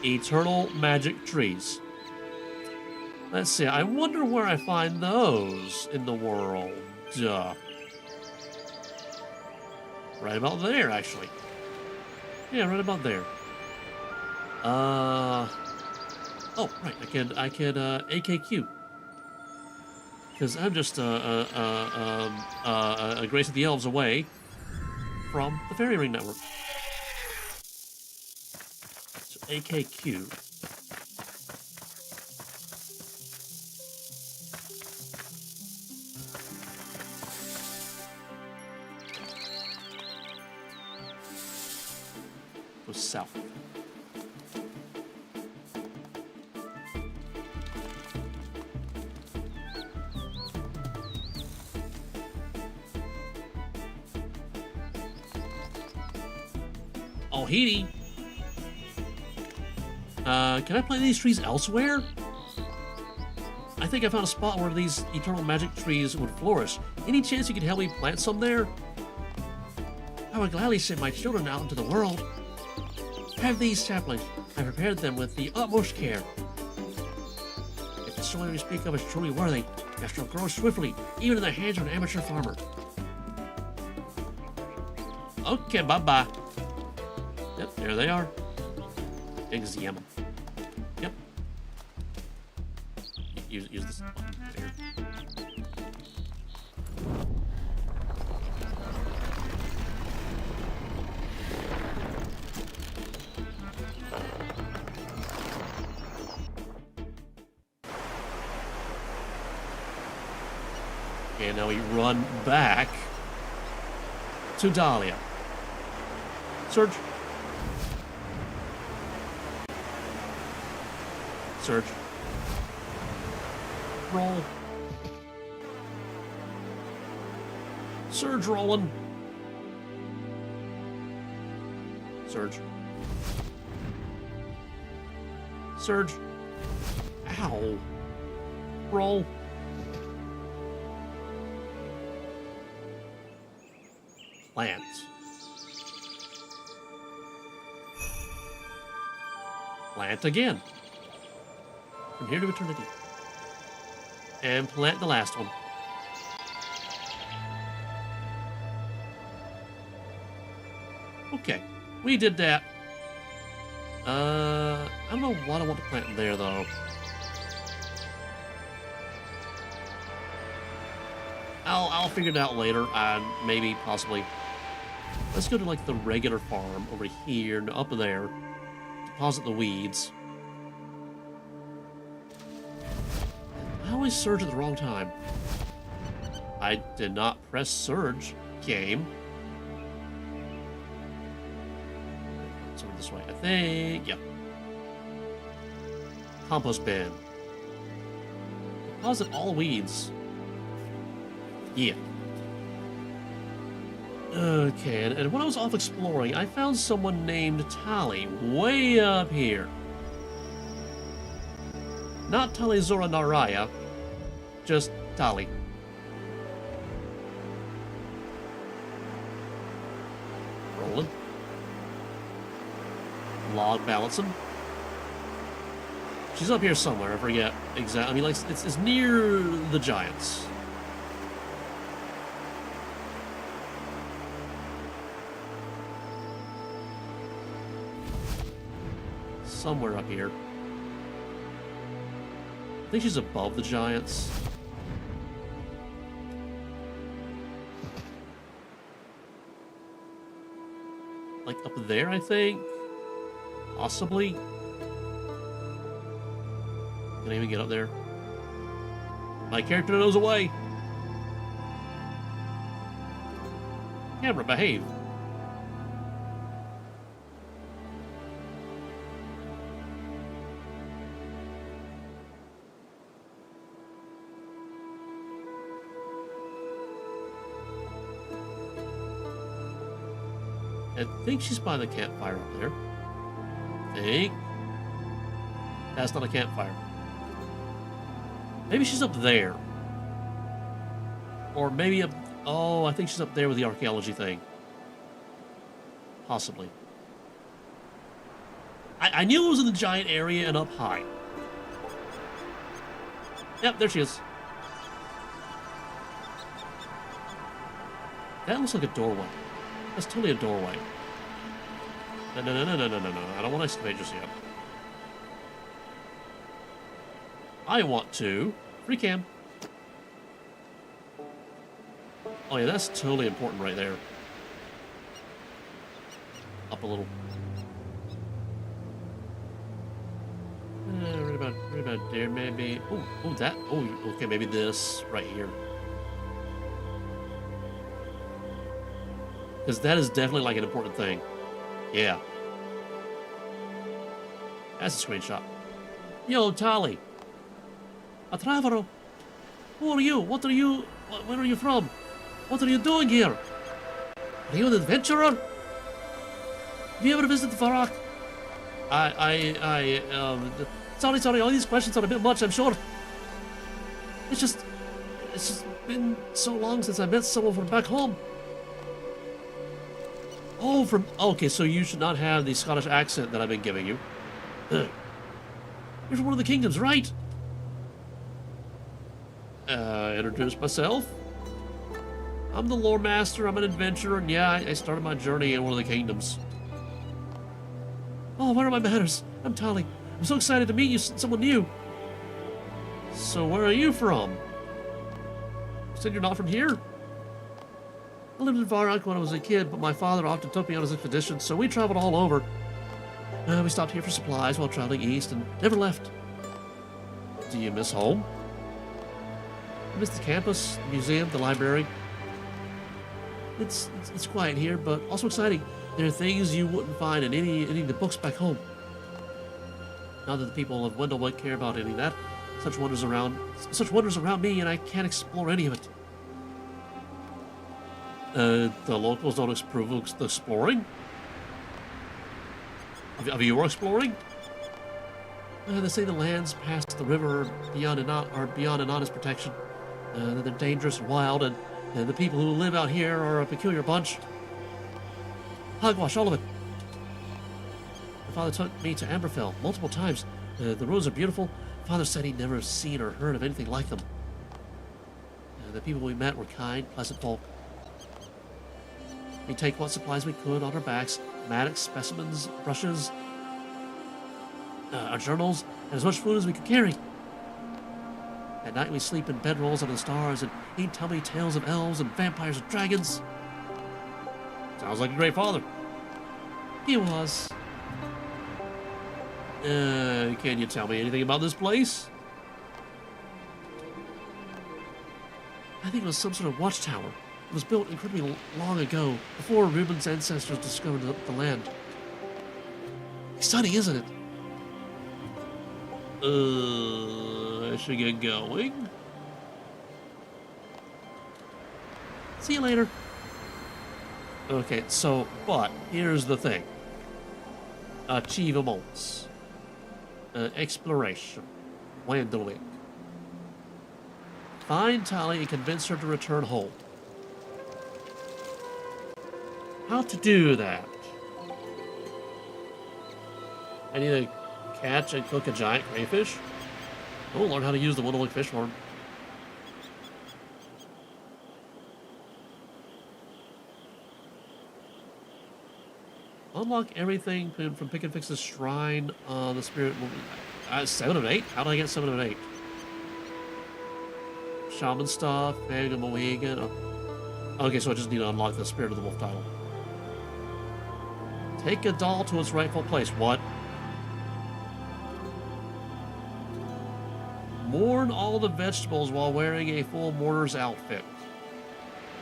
eternal magic trees. Let's see, I wonder where I find those in the world. Right about there, actually. Yeah, right about there. Oh, right, I could AKQ. Because I'm just a Grace of the Elves away from the Fairy Ring Network. So AKQ. Go south. Oh, Havenhythe. Can I plant these trees elsewhere? I think I found a spot where these eternal magic trees would flourish. Any chance you could help me plant some there? I would gladly send my children out into the world. Have these saplings. I prepared them with the utmost care. If the soil you speak of is truly worthy, it shall grow swiftly, even in the hands of an amateur farmer. Okay, bye-bye. Yep, there they are. Exam them. Yep. Use this button there. And now we run back to Dahlia. Surge. Surge. Roll. Surge rolling. Surge. Surge. Ow. Roll. Plant. Plant again. From here to eternity. And plant the last one. Okay, we did that. I don't know what I want to plant there, though. I'll figure it out later. Maybe, possibly. Let's go to, like, the regular farm over here and up there. deposit the weeds. I always surge at the wrong time. I did not press surge, game. So this way, I think. Yep. Compost bin. Deposit all weeds. Yeah. Okay, and when I was off exploring, I found someone named Tali way up here. Not Tali Zora Naraya, just Tali. Rolling. Log balancing. She's up here somewhere, I forget exactly. I mean, like, it's near the giants. Somewhere up here. I think she's above the giants. Like up there, I think? Possibly? Can I even get up there? My character knows a way. Camera, behave. I think she's by the campfire up there. I think. That's not a campfire. Maybe she's up there. Or maybe up... Oh, I think she's up there with the archaeology thing. Possibly. I knew it was in the giant area and up high. Yep, there she is. That looks like a doorway. That's totally a doorway. No. I don't want to excavate just yet. I want to... Free cam. Oh yeah, that's totally important right there. Up a little. Right about there, maybe. Oh, that. Oh, okay, maybe this right here. Because that is definitely like an important thing. Yeah. That's a screenshot. Yo, Tali. A traveler. Who are you? What are you? Where are you from? What are you doing here? Are you an adventurer? Have you ever visited Farak? Sorry, all these questions are a bit much, I'm sure. It's just been so long since I met someone from back home. Oh, okay, so you should not have the Scottish accent that I've been giving you. You're from one of the kingdoms, right? Introduce myself. I'm the Loremaster, I'm an adventurer, and yeah, I started my journey in one of the kingdoms. Oh, where are my manners? I'm Tali. I'm so excited to meet you, someone new. So where are you from? You said you're not from here? I lived in Varak when I was a kid, but my father often took me on his expeditions, so we traveled all over. We stopped here for supplies while traveling east and never left. Do you miss home? I miss the campus, the museum, the library. It's quiet here, but also exciting. There are things you wouldn't find in any of the books back home. Not that the people of Wendell care about any of that. Such wonders around me, and I can't explore any of it. The locals don't approve of exploring? Of your exploring? They say the lands past the river are beyond Anana's protection. That they're dangerous and wild, and the people who live out here are a peculiar bunch. Hogwash, all of it. My father took me to Amberfell multiple times. The roads are beautiful. Father said he'd never seen or heard of anything like them. The people we met were kind, pleasant folk. We take what supplies we could on our backs, mattocks, specimens, brushes, our journals, and as much food as we could carry. At night we sleep in bedrolls under the stars and he'd tell me tales of elves and vampires and dragons. Sounds like a great father. He was. Can you tell me anything about this place? I think it was some sort of watchtower. It was built incredibly long ago, before Ruben's ancestors discovered the land. Exciting, isn't it? I should get going. See you later. Okay, so, but here's the thing. Achievements. Exploration. Wandering. Find Tali and convince her to return home. How to do that? I need to catch and cook a giant crayfish. Oh, learn how to use the Woodwick fish horn. Unlock everything from Pick and Fix's shrine on the spirit. 7 of 8? How did I get 7 of 8? Shaman stuff, Bag of Mohegan. Oh. Okay, so I just need to unlock the Spirit of the Wolf title. Take a doll to its rightful place. What? Mourn all the vegetables while wearing a full mourner's outfit.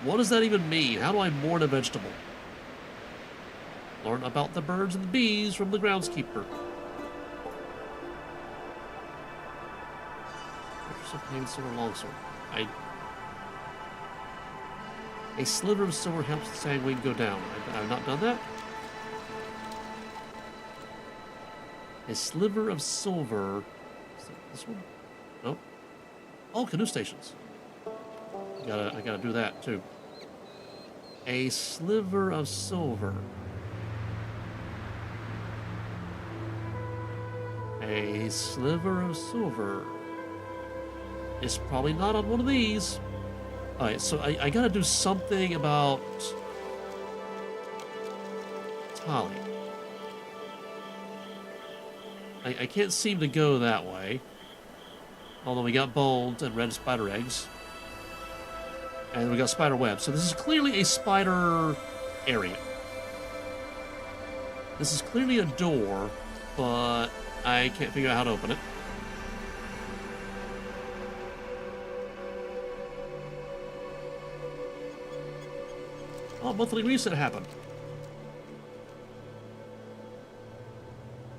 What does that even mean? How do I mourn a vegetable? Learn about the birds and the bees from the groundskeeper. Purchase of pain silver longsword. A sliver of silver helps the sanguine go down. I've not done that. A sliver of silver. Is that this one? No. Oh, canoe stations. I gotta do that too. A sliver of silver. A sliver of silver. It's probably not on one of these. Alright, so I gotta do something about Tali. I can't seem to go that way. Although we got bones and red spider eggs. And we got spider webs. So this is clearly a spider area. This is clearly a door, but I can't figure out how to open it. Oh, monthly reset happened.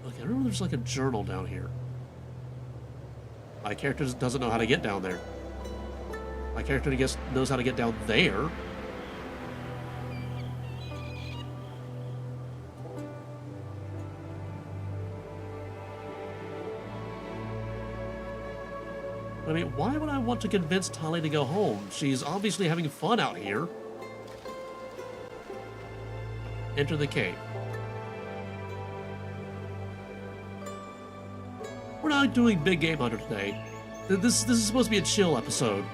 Okay, I remember there's like a journal down here. My character doesn't know how to get down there. My character, I guess, knows how to get down there. I mean, why would I want to convince Tali to go home? She's obviously having fun out here. Enter the cave. We're not doing Big Game Hunter today. This is supposed to be a chill episode.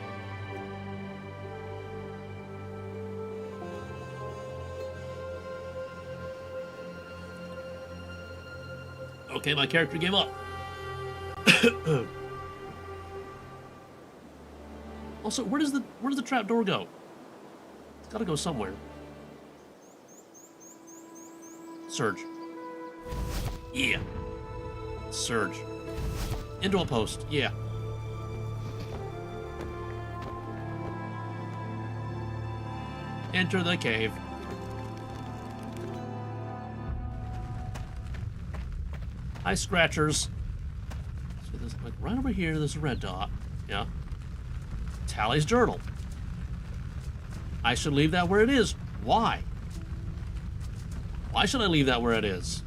Okay, my character gave up. Also, where does the trap door go? It's gotta go somewhere. Surge. Yeah. Surge. Into a post. Yeah. Enter the cave. Hi, Scratchers. So there's like right over here, there's a red dot. Yeah. Tali's journal. I should leave that where it is. Why? Why should I leave that where it is?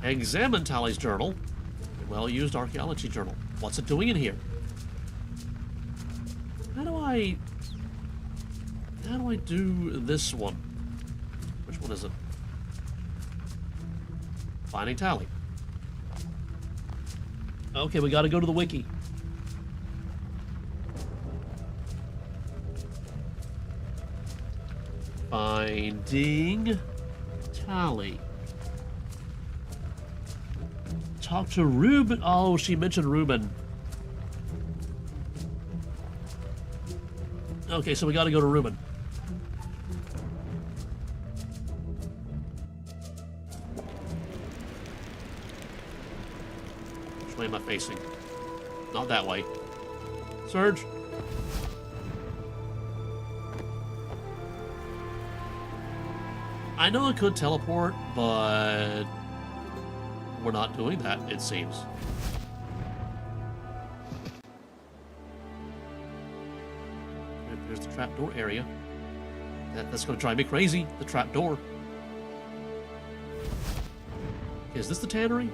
Examine Tali's journal. A well-used archaeology journal. What's it doing in here? How do I do this one? Which one is it? Finding Tali. Okay, we gotta go to the wiki. Finding Tali. Talk to Ruben. Oh, she mentioned Ruben. Okay, so we gotta go to Ruben. way am I facing? Not that way. Surge. I know I could teleport, but we're not doing that, it seems. There's the trapdoor area. That's going to drive me crazy, the trapdoor. Is this the tannery?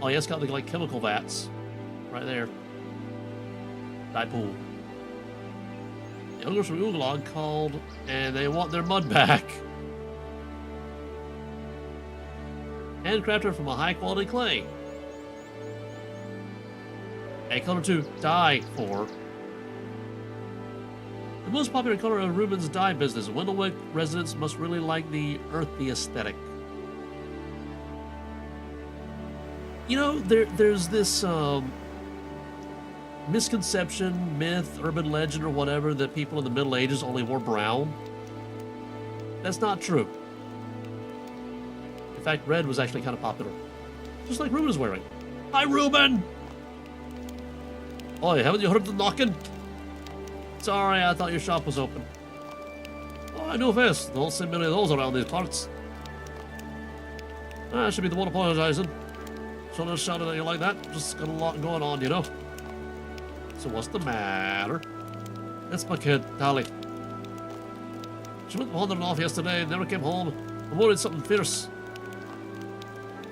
Oh yeah, it's got the like chemical vats right there. Dye pool. The elders from Ugalog called, and they want their mud back. Handcrafted from a high-quality clay. A color to dye for. The most popular color of Ruben's dye business. Windlewick residents must really like the earthy aesthetic. You know, there's this misconception, myth, urban legend, or whatever that people in the Middle Ages only wore brown. That's not true. In fact, red was actually kind of popular. Just like Ruben is wearing. Hi, Ruben! Oh, haven't you heard the knocking? Sorry, I thought your shop was open. Oh, I know this. Don't see many of those around these parts. I should be the one apologizing. Shouldn't have shouted at you like that. Just got a lot going on, you know. So what's the matter? It's my kid, Tali. She went wandering off yesterday and never came home. I'm worried something fierce.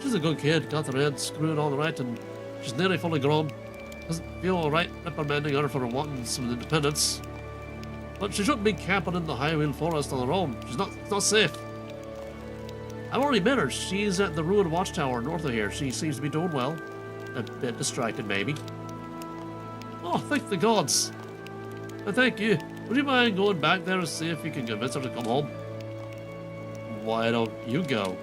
She's a good kid, got her head screwed all right, and she's nearly fully grown. Doesn't feel alright reprimanding her for wanting some independence. But she shouldn't be camping in the Highwheel Forest on her own. It's not safe. I've already met her. She's at the ruined watchtower north of here. She seems to be doing well. A bit distracted, maybe. Oh, thank the gods. Thank you. Would you mind going back there and see if you can convince her to come home? Why don't you go?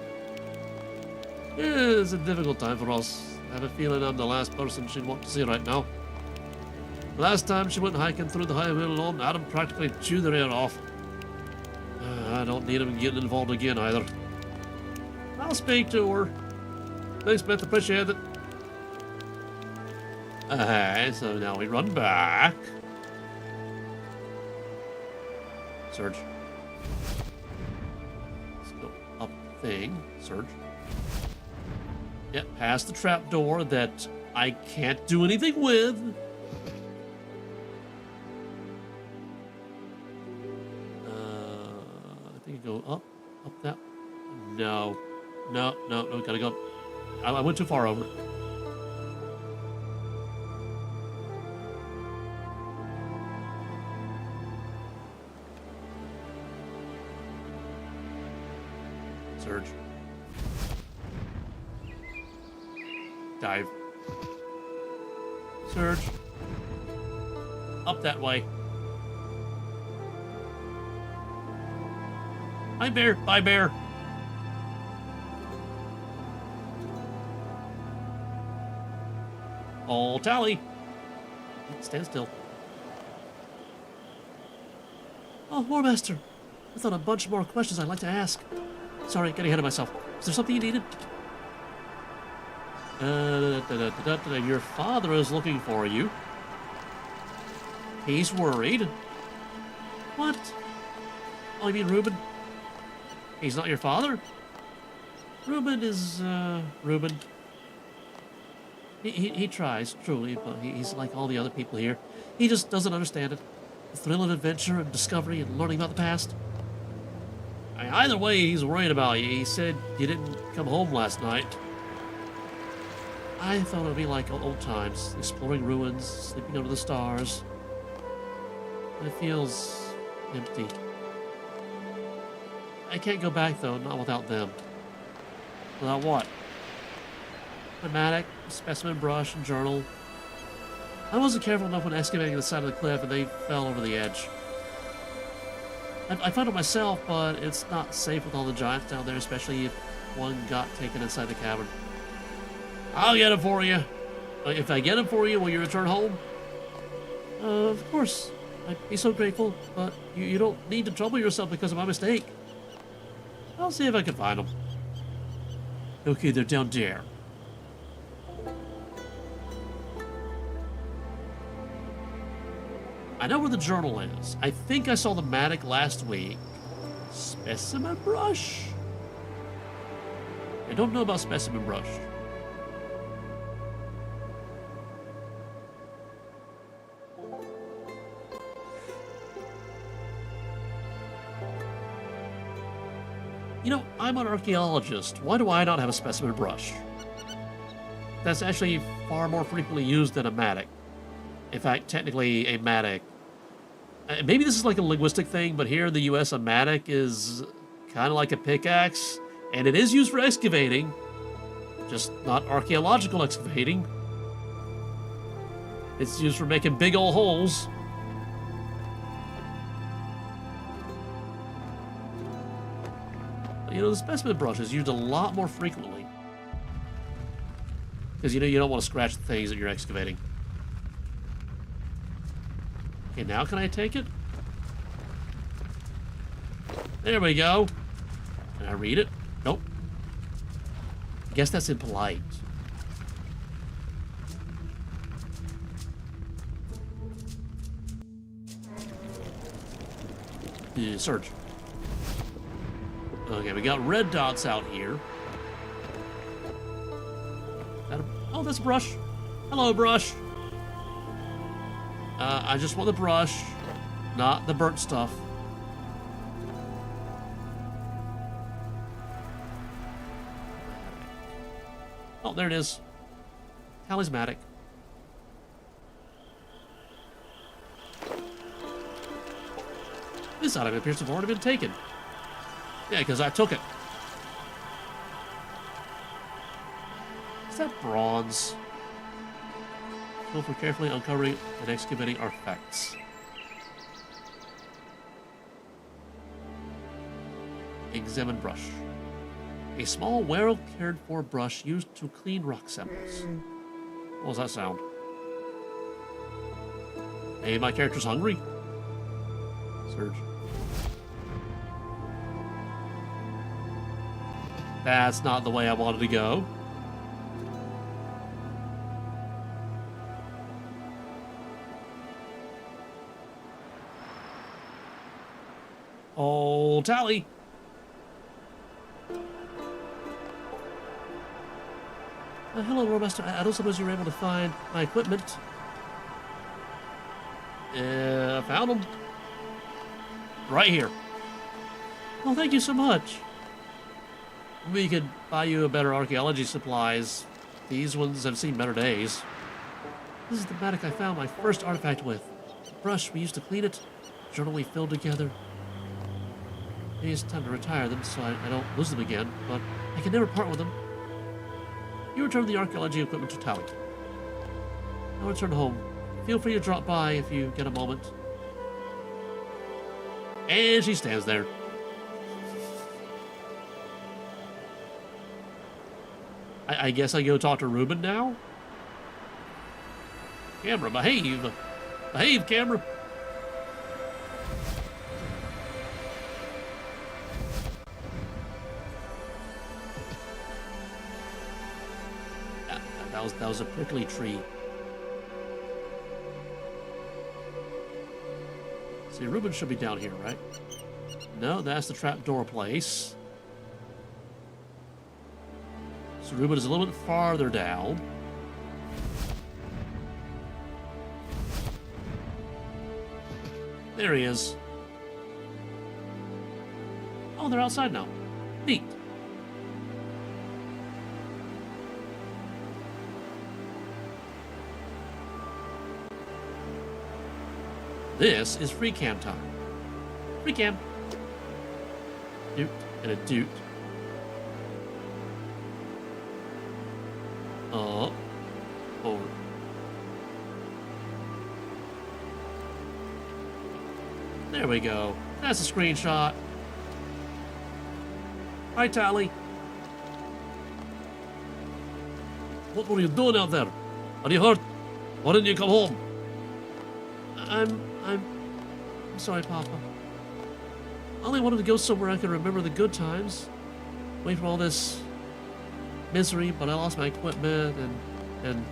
It's a difficult time for us. I have a feeling I'm the last person she'd want to see right now. Last time she went hiking through the Highwheel alone, Adam practically chewed her ear off. I don't need him getting involved again either. I'll speak to her. Thanks, Beth. Appreciate it. Okay, so now we run back. Surge. Let's go up the thing. Surge. Yep, past the trapdoor that I can't do anything with. I think you go up that. No, gotta go. I went too far over. Surge. Dive. Surge. Up that way. Hi, bear. Bye, bear. Oh, Tali. Stand still. Oh, Loremaster. I thought a bunch more questions I'd like to ask. Sorry, getting ahead of myself. Is there something you needed? Your father is looking for you. He's worried. What? Oh, you mean Ruben? He's not your father? Ruben is, Ruben. He tries, truly, but he's like all the other people here. He just doesn't understand it. The thrill of adventure and discovery and learning about the past. Either way, he's worried about you. He said you didn't come home last night. I thought it would be like old times, exploring ruins, sleeping under the stars. It feels empty. I can't go back, though, not without them. Without what? My mattock, specimen brush, and journal. I wasn't careful enough when excavating the side of the cliff, and they fell over the edge. I found it myself, but it's not safe with all the giants down there, especially if one got taken inside the cavern. I'll get it for you. If I get it for you, will you return home? Of course. I'd be so grateful, but you don't need to trouble yourself because of my mistake. I'll see if I can find them. Okay, they're down there. I know where the journal is. I think I saw the Matic last week. Specimen brush? I don't know about specimen brush. You know, I'm an archaeologist. Why do I not have a specimen brush? That's actually far more frequently used than a Matic. In fact, technically a Matic. Maybe this is like a linguistic thing, but here in the US, a Matic is kind of like a pickaxe, and it is used for excavating, just not archaeological excavating. It's used for making big old holes. But, you know, the specimen brush is used a lot more frequently. Because, you know, you don't want to scratch the things that you're excavating. Okay, now can I take it? There we go. Can I read it? Nope. I guess that's impolite. Search. Okay, we got red dots out here. Oh, that's a brush. Hello, brush. I just want the brush, not the burnt stuff. Oh, there it is. Talismatic. This item appears to have already been taken. Yeah, because I took it. Is that bronze? Tool for carefully uncovering and excavating artifacts. Examine brush. A small, well cared for brush used to clean rock samples. What was that sound? Hey, my character's hungry. Search. That's not the way I wanted to go. Oh, Tali. Hello, Loremaster. I don't suppose you were able to find my equipment. I found them. Right here. Well, thank you so much. We could buy you a better archaeology supplies. These ones have seen better days. This is the Matic I found my first artifact with. The brush we used to clean it. The journal we filled together. Maybe it's time to retire them so I don't lose them again, but I can never part with them. You return the archaeology equipment to Tali. I'll return home. Feel free to drop by if you get a moment. And she stands there. I guess I go talk to Ruben now? Camera, behave! Behave, camera! That was a prickly tree. See, Ruben should be down here, right? No, that's the trapdoor place. So Ruben is a little bit farther down. There he is. Oh, they're outside now. Neat. This is free cam time. Free cam. Doot and a doot. Forward. There we go. That's a screenshot. Hi, Tali. What were you doing out there? Are you hurt? Why didn't you come home? I'm sorry, Papa. I only wanted to go somewhere I could remember the good times. Away from all this misery, but I lost my equipment and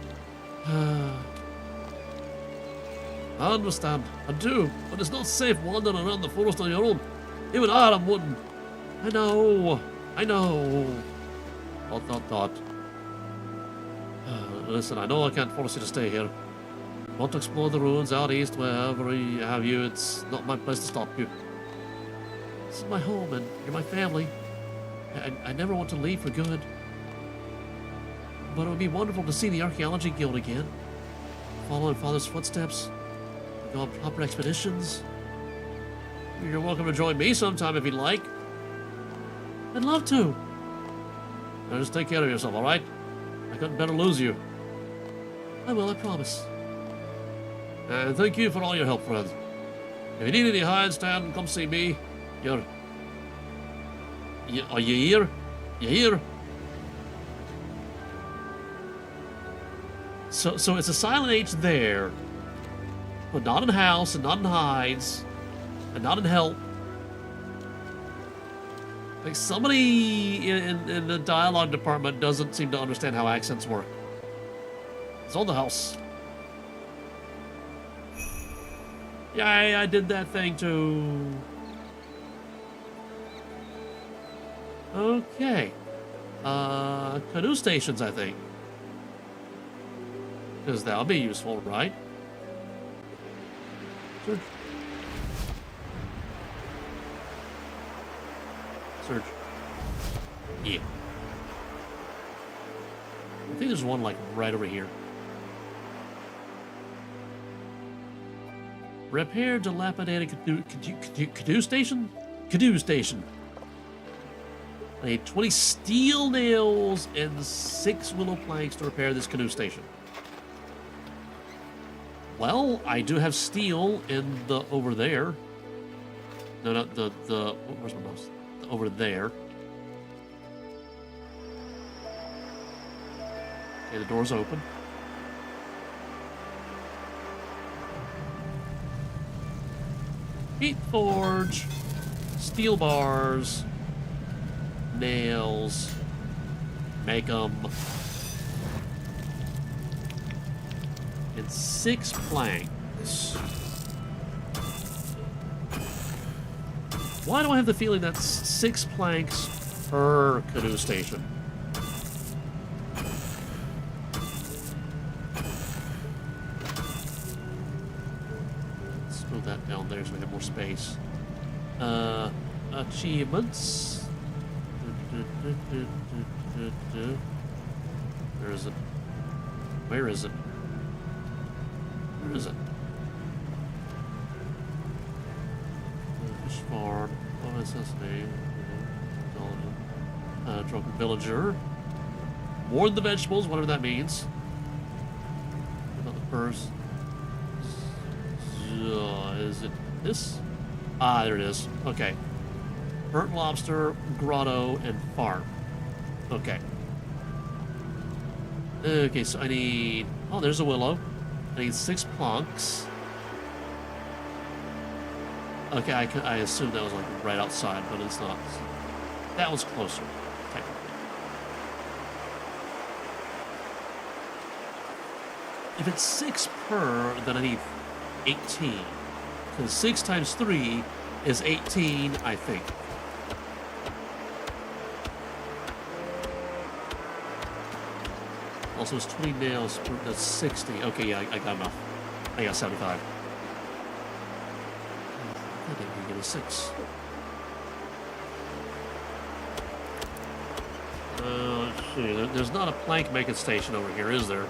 I understand. I do. But it's not safe wandering around the forest on your own. Even Adam wouldn't. I know. I know. Dot, dot, dot. Listen, I know I can't force you to stay here. Want to explore the ruins out east, wherever you have you, it's not my place to stop you. This is my home, and you're my family. I never want to leave for good. But it would be wonderful to see the Archaeology Guild again. Follow in Father's footsteps. Go on proper expeditions. You're welcome to join me sometime if you'd like. I'd love to. Now just take care of yourself, alright? I couldn't better lose you. I will, I promise. And thank you for all your help, friends. If you need any hides, stand and come see me. Are you here? You here? So it's a silent H there, but not in house, and not in hides, and not in help. Like somebody in the dialogue department doesn't seem to understand how accents work. It's on the house. Yeah, I did that thing too. Okay. Canoe stations, I think. Because that'll be useful, right? Search. Search. Yeah. I think there's one, like, right over here. Repair dilapidated canoe station? Canoe station. I need 20 steel nails and 6 willow planks to repair this canoe station. Well, I do have steel in the over there. No, not the where's my mouse? Over there. Okay, the door's open. Heat forge, steel bars, nails, make them, and 6 planks. Why do I have the feeling that's 6 planks per canoe station? Let's move that down there so we have more space. Achievements. Where is it? Where is it? Where is it? Fish farm. What is this name? Drunken villager. Ward the vegetables, whatever that means. What about the purse? Is it this? Ah, there it is. Okay. Burnt lobster, grotto, and farm. Okay. Okay, so I need... Oh, there's a willow. I need 6 planks. Okay, I assumed that was like right outside, but it's not. That was closer, technically. If it's 6 per, then I need 18. Because 6 times 3 is 18, I think. Also, it's 20 nails, that's 60. Okay, yeah, I got enough. I got 75. I think we get a 6. Let's see. There's not a plank making station over here, is there?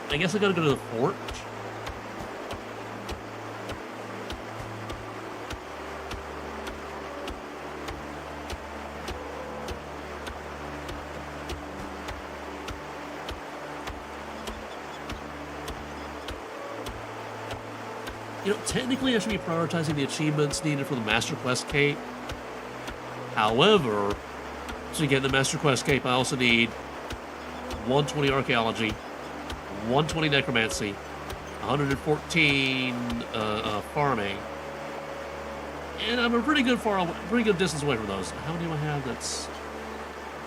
I guess I gotta go to the fort. You know, technically I should be prioritizing the achievements needed for the Master Quest Cape. However, to get the Master Quest Cape, I also need 120 Archaeology, 120 Necromancy, 114 Farming, and I'm a pretty good distance away from those. How many do I have? That's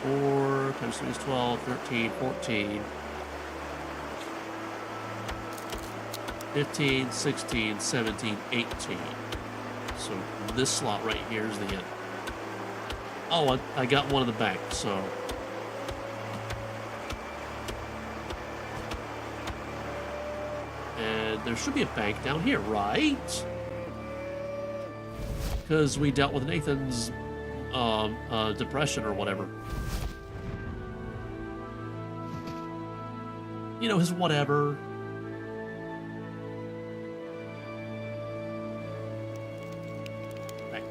4 times 3 is 12, 13, 14. 15, 16, 17, 18. So this slot right here is the end. Oh, I got one in the bank, so... And there should be a bank down here, right? Because we dealt with Nathan's depression or whatever. You know, his whatever. Right.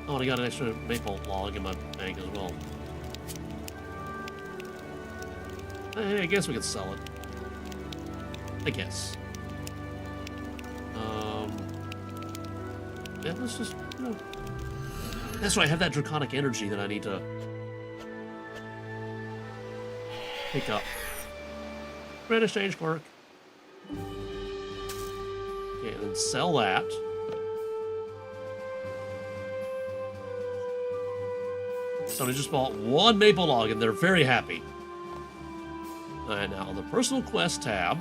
Oh, and I got an extra maple log in my bank as well. Hey, I guess we could sell it. I guess. Yeah, let's just, you know. That's right, I have that draconic energy that I need to pick up. Red exchange clerk. Okay, and then sell that. Somebody just bought one maple log and they're very happy. And now on the personal quest tab.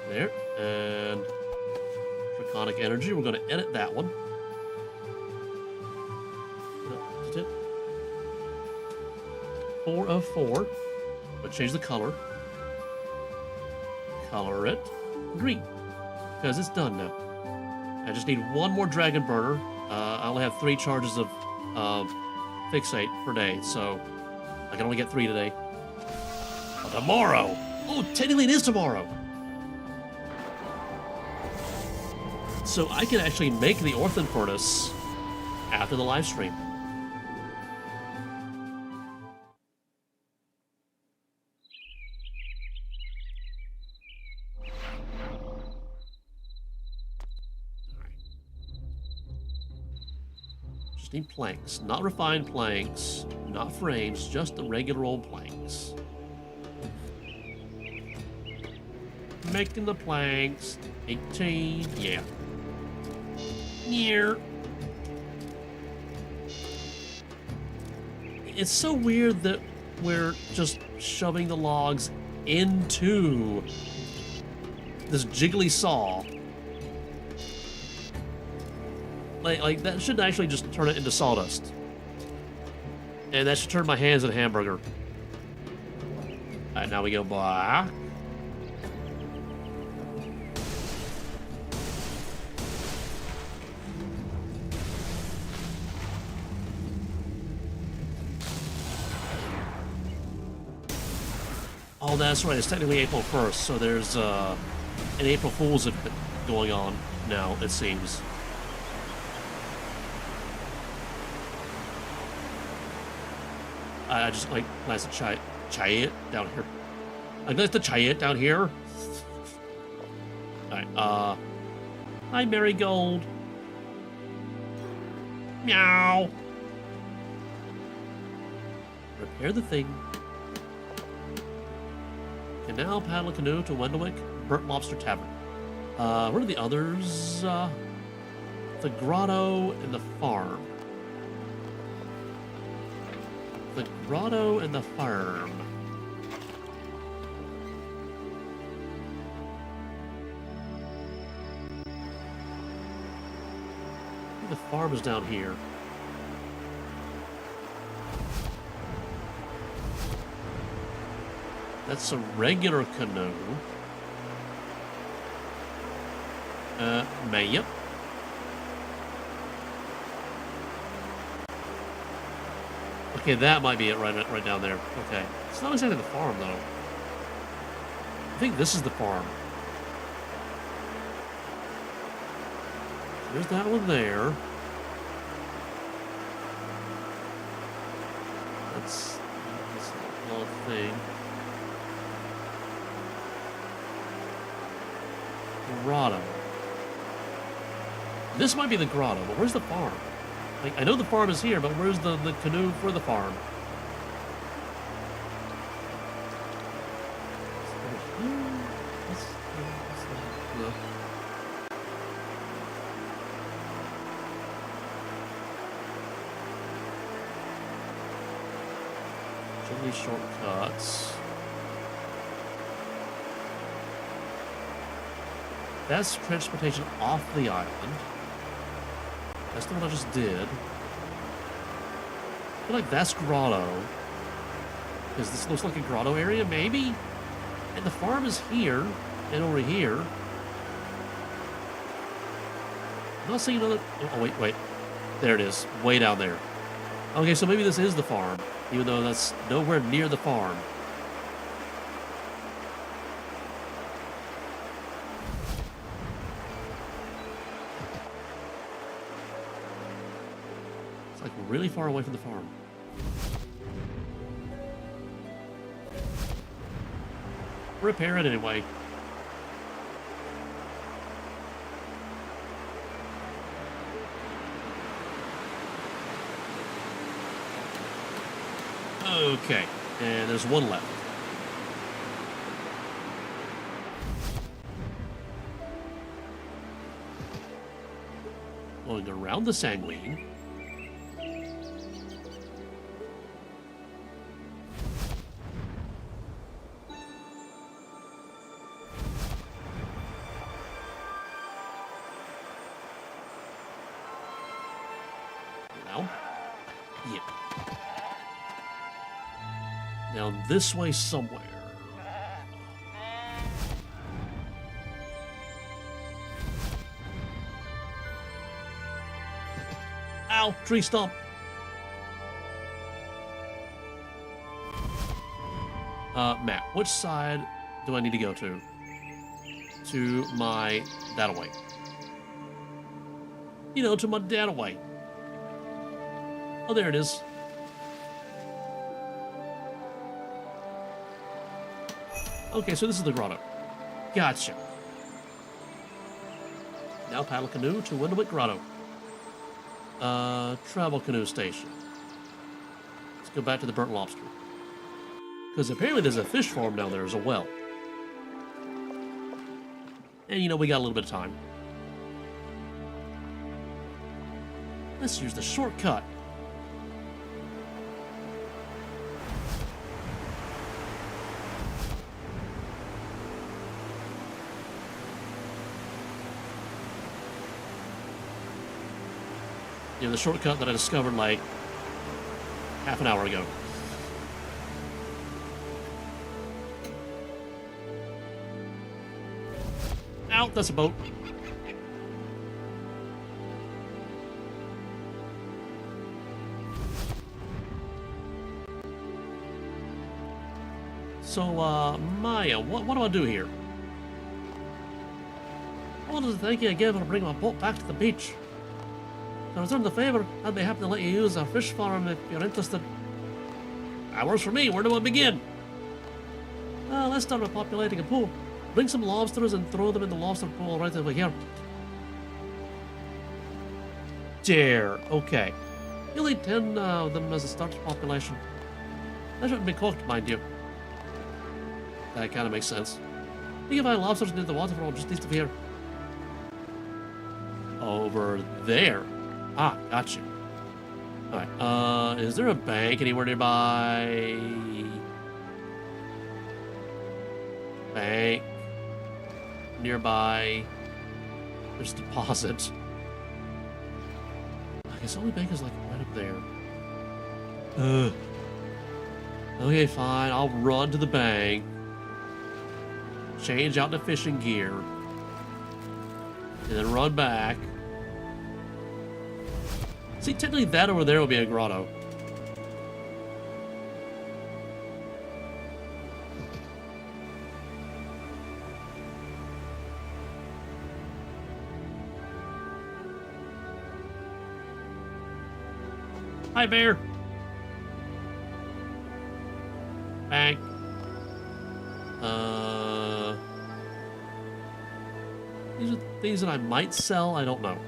There, and draconic energy, we're going to edit that one. That's it. 4 of 4. But change the color. Color it green. Because it's done now. I just need one more dragon burner. I only have 3 charges of fixate per day, so I can only get 3 today. But tomorrow! Oh, technically it is tomorrow! So I can actually make the Orphan Furnace after the live stream. Just need planks, not refined planks, not frames, just the regular old planks. Making the planks, 18, yeah. Here. It's so weird that we're just shoving the logs into this jiggly saw. Like that should actually just turn it into sawdust. And that should turn my hands into hamburger. Alright, now we go back. Oh, that's right. It's technically April 1st, so there's an April Fool's event going on now, it seems. I just like nice to chai it down here. I like to chai it down here. Alright, hi Marigold. Meow. Repair the thing. Can now paddle a canoe to Wendlewick, Burnt Lobster Tavern. What are the others? The grotto and the farm. The grotto and the farm. The farm is down here. That's a regular canoe. Yep. Okay, that might be it right down there. Okay. It's not exactly the farm, though. I think this is the farm. There's that one there. That's a little thing. Grotto. This might be the grotto, but where's the farm? Like, I know the farm is here, but where's the canoe for the farm? Any shortcuts? That's transportation off the island. That's the one I just did. I feel like that's grotto. Because this looks like a grotto area, maybe? And the farm is here, and over here. I'm not seeing another... Oh, wait. There it is. Way down there. Okay, so maybe this is the farm, even though that's nowhere near the farm. It's like really far away from the farm. Repair it anyway. Okay, and there's one left. Going around the sanguine. Now, yeah. Now this way somewhere. Ow, tree stump. Matt, which side do I need to go to? To my that-away. You know, to my that-away. Oh, there it is. Okay, so this is the grotto. Gotcha. Now paddle canoe to Windowwick Grotto. Travel canoe station. Let's go back to the burnt lobster. Because apparently there's a fish farm down there as well. And you know, we got a little bit of time. Let's use the shortcut. You know, the shortcut that I discovered like half an hour ago. Ow, that's a boat. So, Maya, what do I do here? I wanted to thank you again for bringing my boat back to the beach. To return the favor, I'd be happy to let you use our fish farm if you're interested. That works for me. Where do I begin? Let's start by populating a pool. Bring some lobsters and throw them in the lobster pool right over here. There. Okay. You'll need 10 of them as a starter population. They shouldn't be cooked, mind you. That kind of makes sense. You can find lobsters near the waterfall just east of here. Over there. Ah, gotcha. Alright, is there a bank anywhere nearby? Bank. Nearby. There's deposit. I guess the only bank is like right up there. Okay, fine. I'll run to the bank. Change out the fishing gear. And then run back. See, technically that over there will be a grotto. Hi, bear. Bank. These are things that I might sell. I don't know.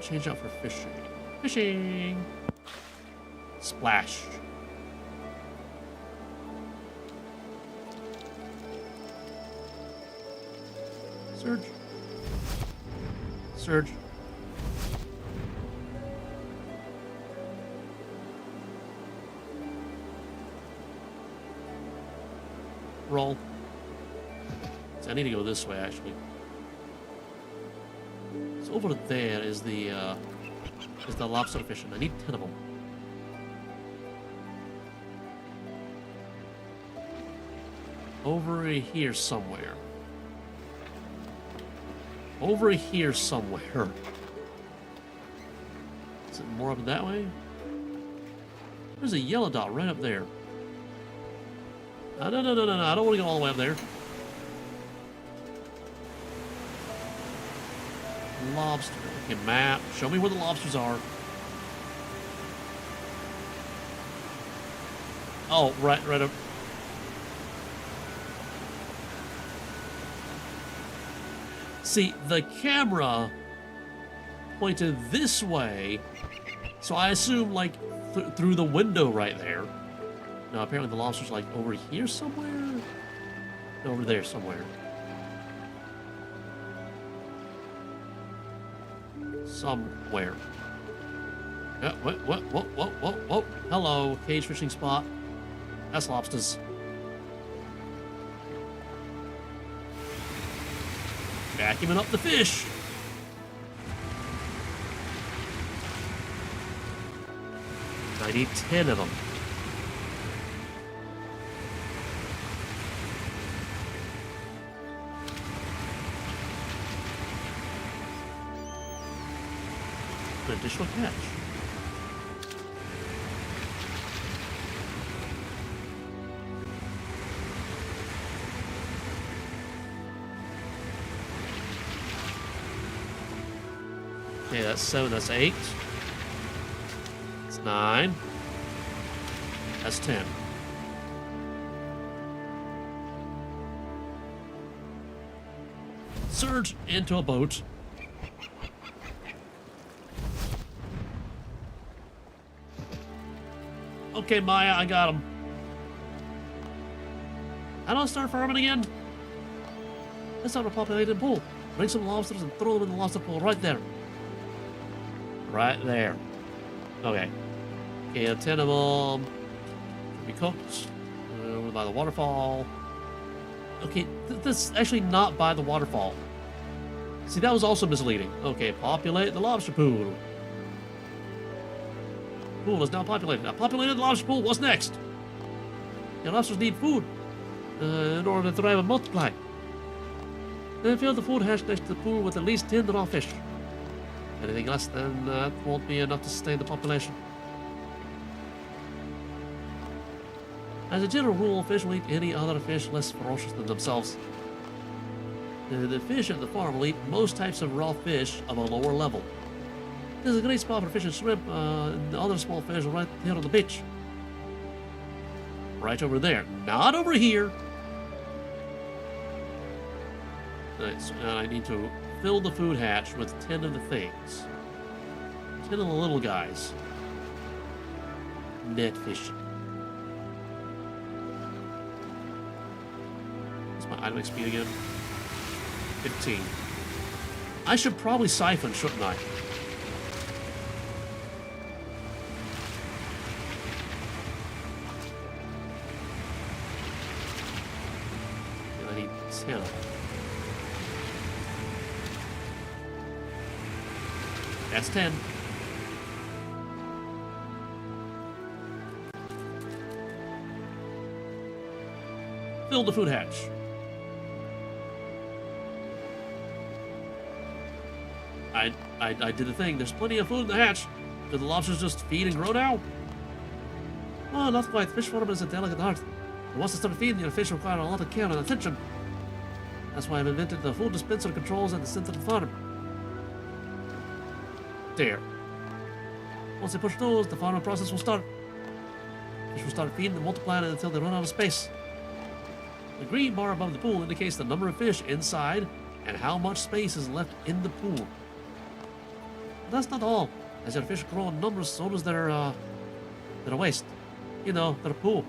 Change out for fishing. Fishing! Splash. Surge. Surge. roll. So I need to go this way, actually. So over there is the lobster fish, and I need 10 of them. Over here somewhere. Over here somewhere. Is it more up that way? There's a yellow dot right up there. No. I don't want to go all the way up there. Lobster. Okay, map. Show me where the lobsters are. Oh, right up. See, the camera pointed this way, so I assume, like, through the window right there. No, apparently the lobster's, like, over here somewhere? No, over there somewhere. Somewhere. Whoa. Hello, cage fishing spot. That's lobsters. Vacuuming up the fish. I need 10 of them. An additional catch. Okay, that's 7, that's 8. That's 9. That's 10. Surge into a boat. Okay, Maya, I got him. How do I start farming again? Let's start a populated pool. Bring some lobsters and throw them in the lobster pool right there. Right there. Okay. Okay, 10 of them. Should be cooked. Over by the waterfall. Okay, this is actually not by the waterfall. See, that was also misleading. Okay, populate the lobster pool. Pool is now populated. Now populated the lobster pool. What's next? Your lobsters need food in order to thrive and multiply. Then fill the food hatch next to the pool with at least 10 raw fish. Anything less than that won't be enough to sustain the population. As a general rule, fish will eat any other fish less ferocious than themselves. The fish at the farm will eat most types of raw fish of a lower level. There's a great spot for fish and shrimp, and the other small fish are right here on the beach. Right over there, not over here. Nice, and I need to fill the food hatch with 10 of the things. 10 of the little guys. Net fishing. What's my item XP again? 15. I should probably siphon, shouldn't I? And I need 10. That's 10. Fill the food hatch. I did the thing. There's plenty of food in the hatch. Do the lobsters just feed and grow now? Oh, not quite. Fish farming is a delicate art. And once they start feeding, your fish require a lot of care and attention. That's why I've invented the food dispenser controls at the center of the farm. There. Once they push those, the farming process will start. Fish will start feeding and multiplying until they run out of space. The green bar above the pool indicates the number of fish inside and how much space is left in the pool. But that's not all. As your fish grow in numbers, so does their waste. You know, their pool.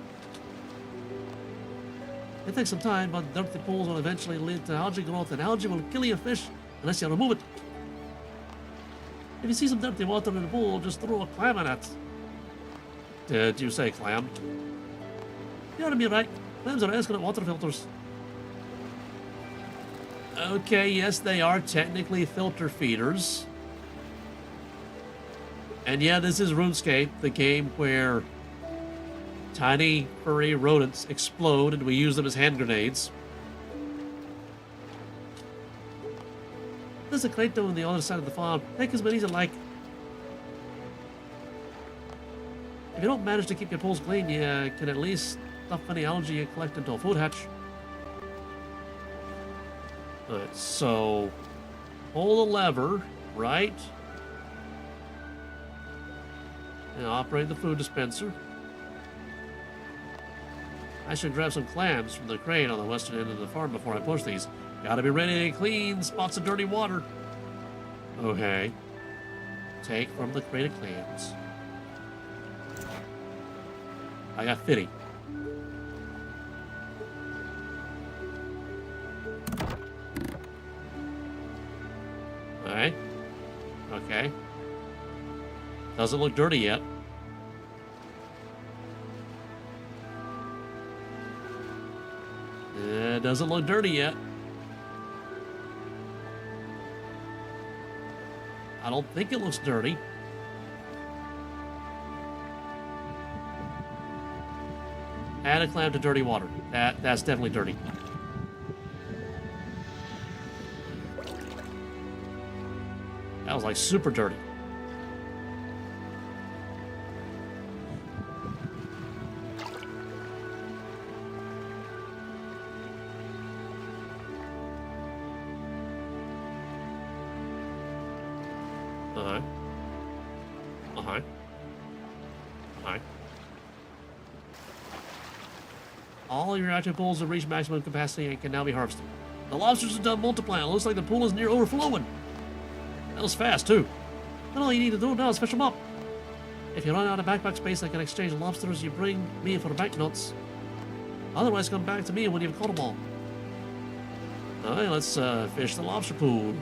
It takes some time, but dirty pools will eventually lead to algae growth, and algae will kill your fish unless you remove it. If you see some dirty water in the pool, just throw a clam in it. Did you say clam? You ought to be right. Clams are excellent water filters. Okay, yes, they are technically filter feeders. And yeah, this is RuneScape, the game where tiny furry rodents explode and we use them as hand grenades. There's a crate on the other side of the farm. Take as many as you like. If you don't manage to keep your pools clean, you can at least stuff any algae you collect into a food hatch. Alright, so pull the lever, right? And operate the food dispenser. I should grab some clams from the crate on the western end of the farm before I push these. Gotta be ready to clean spots of dirty water. Okay. Take from the crate of clams. I got 50. Alright. Okay. Doesn't look dirty yet. It doesn't look dirty yet. I don't think it looks dirty. Add a clam to dirty water. That's definitely dirty. That was like super dirty. All your active pools have reached maximum capacity and can now be harvested. The lobsters are done multiplying. It looks like the pool is near overflowing. That was fast, too. Then all you need to do now is fish them up. If you run out of backpack space, I can exchange the lobsters you bring me for banknotes. Otherwise, come back to me when you've caught them all. Alright, let's fish the lobster pool.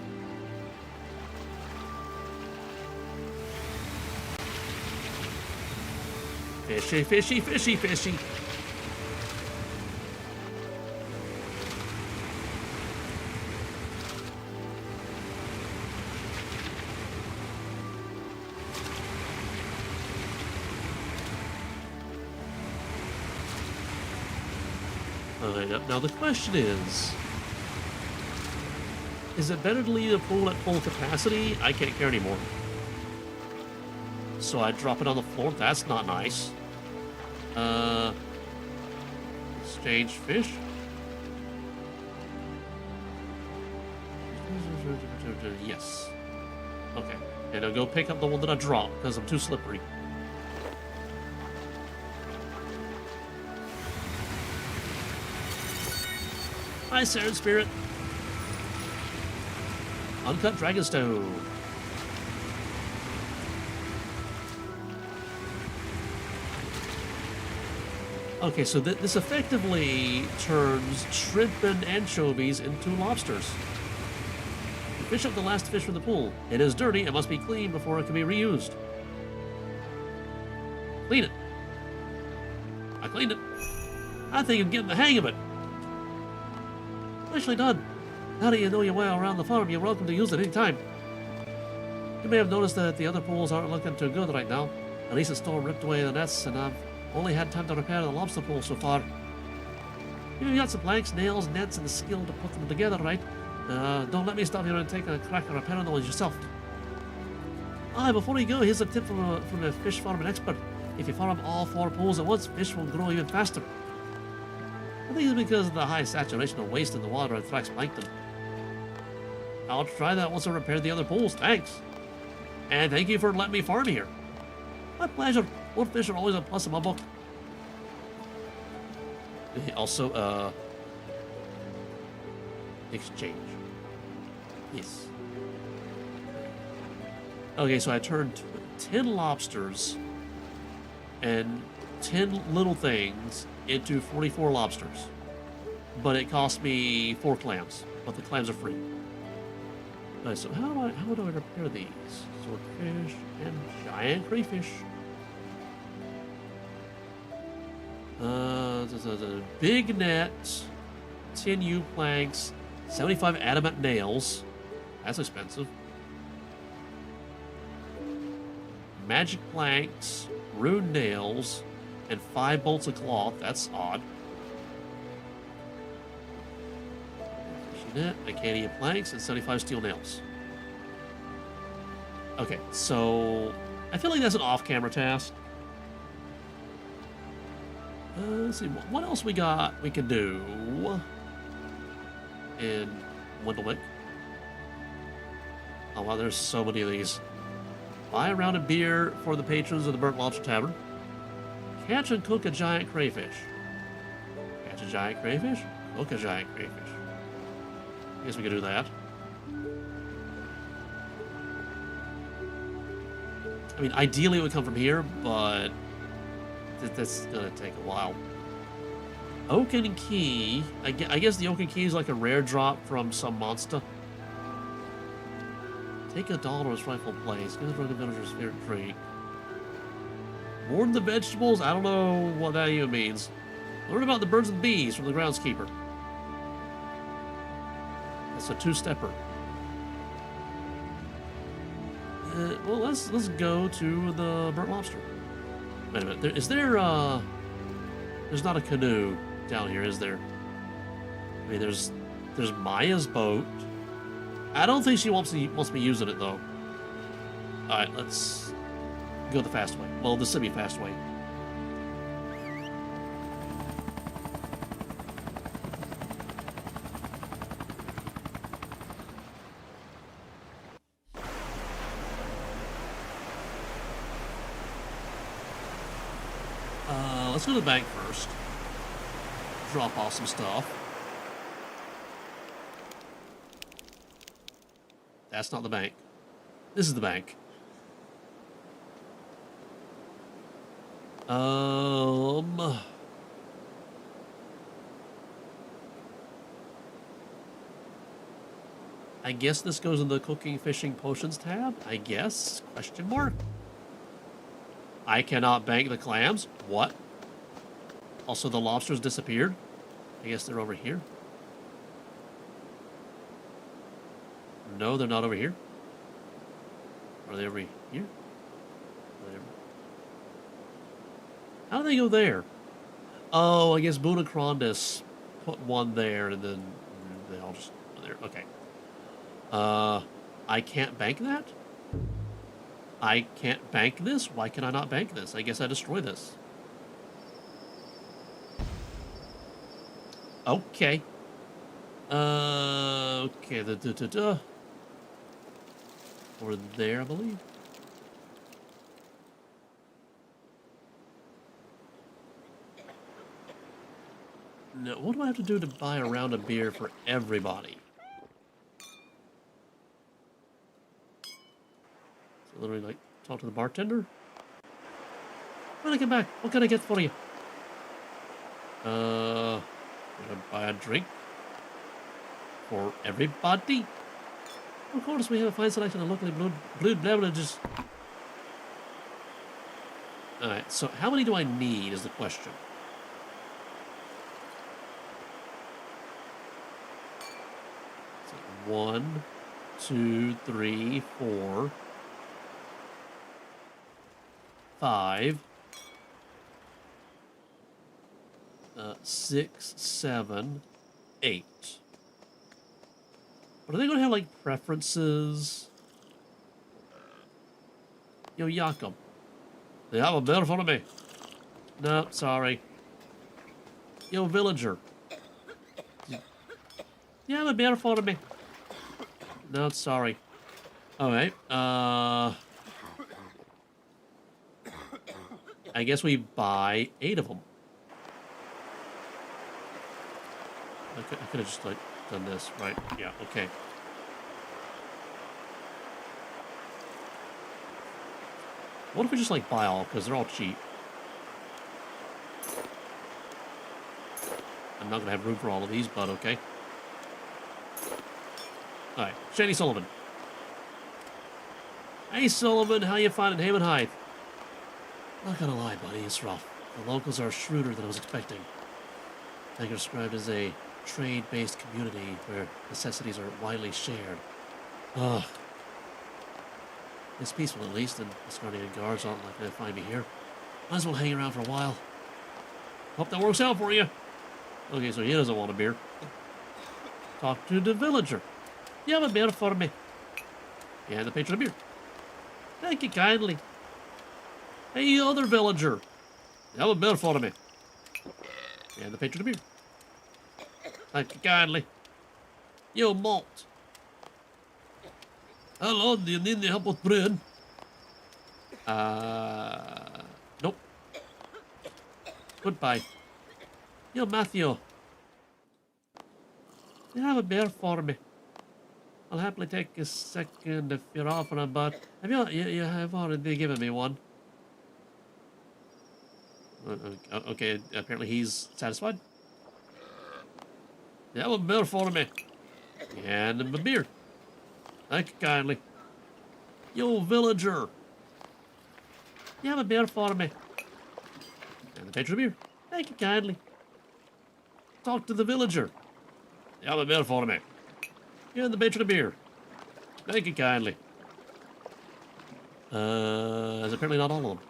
Fishy, fishy, fishy, fishy. Now the question is it better to leave the pool at full capacity? I can't care anymore. So I drop it on the floor. That's not nice. Exchange fish. Yes. Okay. And I'll go pick up the one that I dropped because I'm too slippery. Hi, Siren Spirit. Uncut Dragonstone. Okay, so this effectively turns shrimp and anchovies into lobsters. You fish up the last fish from the pool. It is dirty and must be cleaned before it can be reused. Clean it. I cleaned it. I think I'm getting the hang of it. Nicely done. Now that you know your way around the farm, you're welcome to use it any time. You may have noticed that the other pools aren't looking too good right now. At least the storm ripped away the nets, and I've only had time to repair the lobster pool so far. You've got some planks, nails, nets, and the skill to put them together, right? Don't let me stop you and take a crack at repairing those yourself. Before you go, here's a tip from a fish farming expert. If you farm all 4 pools at once, fish will grow even faster. I think it's because of the high saturation of waste in the water attracts plankton. I'll try that once I repair the other pools, thanks. And thank you for letting me farm here. My pleasure. More fish are always a plus in my book. Also, exchange. Yes. Okay, so I turned 10 lobsters and 10 little things into 44 lobsters. But it cost me 4 clams. But the clams are free. Alright, so how do I repair these? Swordfish and giant crayfish. Big net, 10 U planks, 75 adamant nails. That's expensive. Magic planks, rune nails, and 5 bolts of cloth. That's odd. Net, Acadian planks, and 75 steel nails. Okay, so I feel like that's an off-camera task. Let's see, what else we got we can do in Windlewick? Oh, wow, there's so many of these. Buy a round of beer for the patrons of the Burnt Lobster Tavern. Catch and cook a giant crayfish. Catch a giant crayfish, cook a giant crayfish. I guess we could do that. I mean, ideally it would come from here, but that's gonna take a while. Oaken Key. I guess the Oaken Key is like a rare drop from some monster. Take $1 rightful place. Give the villager's favorite tree. Warn the vegetables? I don't know what that even means. Learn about the birds and bees from the groundskeeper. That's a 2-stepper. Well, let's go to the Burnt Lobster. Wait a minute. Is there there's not a canoe down here, is there? I mean, there's Maya's boat. I don't think she wants me using it though. All right, let's go the fast way. Well, the semi-fast way. Let's go to the bank first. Drop off some stuff. That's not the bank. This is the bank. I guess this goes in the cooking, fishing, potions tab. I guess? Question mark. I cannot bank the clams. What? Also, the lobsters disappeared. I guess they're over here. No, they're not over here. Are they over here? How do they go there? Oh, I guess Bunacrondus put one there, and then they all just go there. Okay. I can't bank that? I can't bank this? Why can I not bank this? I guess I destroy this. Okay. Okay, over there, I believe. No, what do I have to do to buy a round of beer for everybody? So literally, like, talk to the bartender? When I get back, what can I get for you? Gonna buy a drink for everybody? Of course, we have a fine selection of locally brewed beverages. Alright, so how many do I need is the question. So 1, 2, 3, 4, 5, 6, 7, 8. But are they going to have, like, preferences? Yo, Jakob. They have a beer for me. No, sorry. Yo, villager. You have a beer for me. No, sorry. Alright, I guess we buy 8 of them. I could have just, like, done this, right? Yeah, okay. What if we just, like, buy all, because they're all cheap? I'm not going to have room for all of these, but okay. Alright, Shady Sullivan. Hey, Sullivan, how you finding Havenhythe? Not gonna lie, buddy, it's rough. The locals are shrewder than I was expecting. They're described as a trade-based community where necessities are widely shared. Ugh. It's peaceful at least, and the Scardian guards aren't likely to find me here. Might as well hang around for a while. Hope that works out for you. Okay, so he doesn't want a beer. Talk to the villager. You have a beer for me. And the patron of beer. Thank you kindly. Hey, other villager. You have a beer for me. And the patron of beer. Thank you kindly. You malt. Hello, do you need any help with bread? Nope. Goodbye. Yo, Matthew. You have a beer for me. I'll happily take a second if you're offering, but you have already given me one. Okay, apparently he's satisfied. You have a beer for me. And a beer. Thank you kindly. Yo, villager. You have a beer for me. And the patron of beer. Thank you kindly. Talk to the villager. You have a beer for me. You and the patron of beer. Thank you kindly. That's apparently not all of them.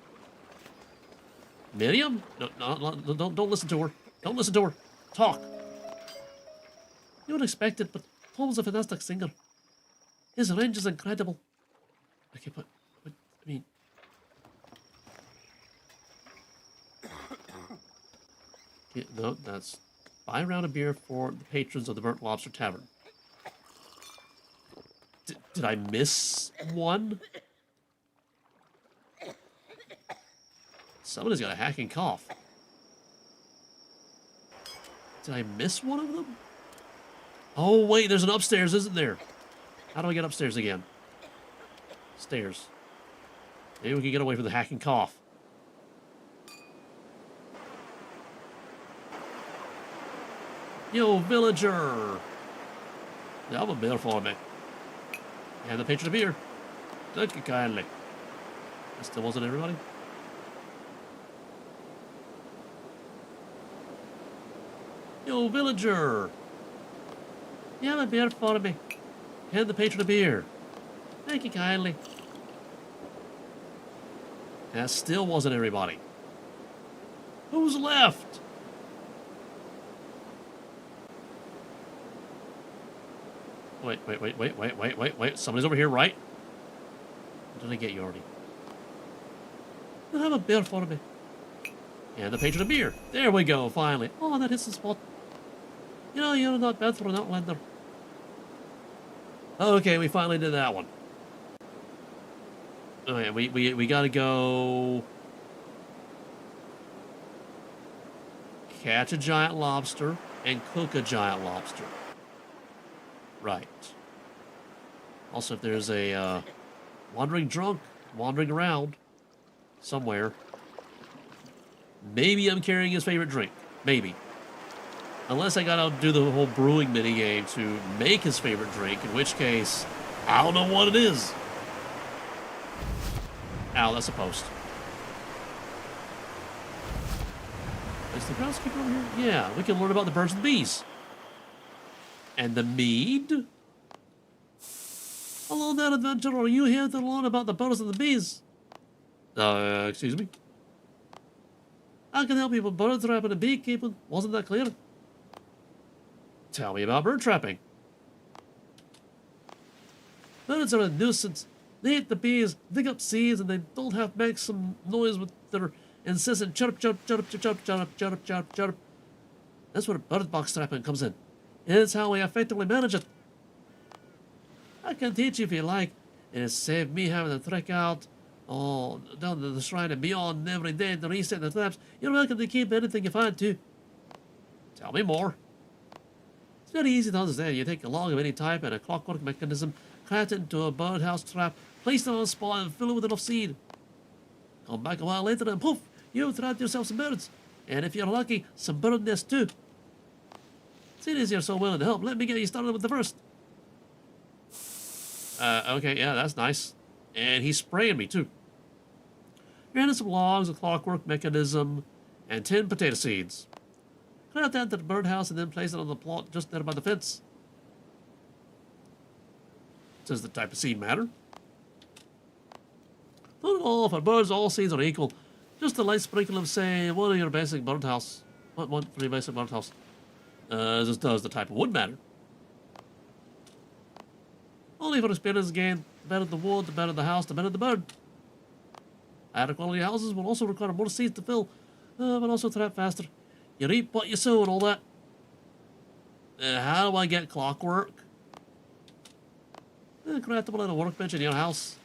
Miriam? No, don't listen to her. Don't listen to her. Talk. You wouldn't expect it, but Paul's a fantastic singer. His range is incredible. Okay, but I mean... Okay, no, that's... Buy a round of beer for the patrons of the Burnt Lobster Tavern. Did I miss one? Somebody's got a hacking cough. Did I miss one of them? Oh, wait, there's an upstairs, isn't there? How do I get upstairs again? Stairs. Maybe we can get away from the hacking cough. Yo, villager! Yeah, have a beer for me. And the patron of beer. Thank you kindly. That still wasn't everybody? Yo, villager! You have a beer for me. And the patron of beer. Thank you kindly. That still wasn't everybody. Who's left? Wait. Somebody's over here, right? What did I get you already? You have a beer for me. And the patron of beer. There we go, finally. Oh, that hits the spot. You know, you're not bad for an outlander. Okay, we finally did that one. Oh yeah, we gotta go... Catch a giant lobster and cook a giant lobster. Right. Also, if there's a wandering drunk wandering around somewhere, maybe I'm carrying his favorite drink. Maybe. Unless I gotta do the whole brewing minigame to make his favorite drink, in which case, I don't know what it is. Ow, that's a post. Is the groundskeeper over here? Yeah, we can learn about the birds and the bees. And the mead? Hello there, adventurer. Are you here to learn about the birds and the bees? Excuse me? I can help you with bird trapping and beekeeping. Wasn't that clear? Tell me about bird trapping. Birds are a nuisance. They eat the bees, dig up seeds, and they don't have to make some noise with their incessant chirp, chirp, chirp, chirp, chirp, chirp, chirp, chirp, chirp. That's where bird box trapping comes in. It's how we effectively manage it. I can teach you if you like. It has saved me having to trek out down to the shrine and beyond every day to reset the traps. You're welcome to keep anything you find too. Tell me more. It's very easy to understand. You take a log of any type and a clockwork mechanism, craft it into a birdhouse trap, place it on a spot and fill it with enough seed. Come back a while later and poof, you've trapped yourself some birds. And if you're lucky, some bird nests too. Seeing as you're so willing to help, let me get you started with the first. Okay, yeah, that's nice. And he's spraying me too. You're handing some logs, a clockwork mechanism, And 10 potato seeds. Craft that to the birdhouse and then place it on the plot just there by the fence. Does the type of seed matter? Not at all. For birds, all seeds are equal. Just a light sprinkle of, say, one of your basic birdhouse. One for your basic birdhouse. Just does the type of wood matter. Only for experience gain. The better the wood, the better the house, the better the bird. Higher quality houses will also require more seeds to fill, but also thrive faster. You reap what you sow and all that. How do I get clockwork? Craftable little workbench in your house.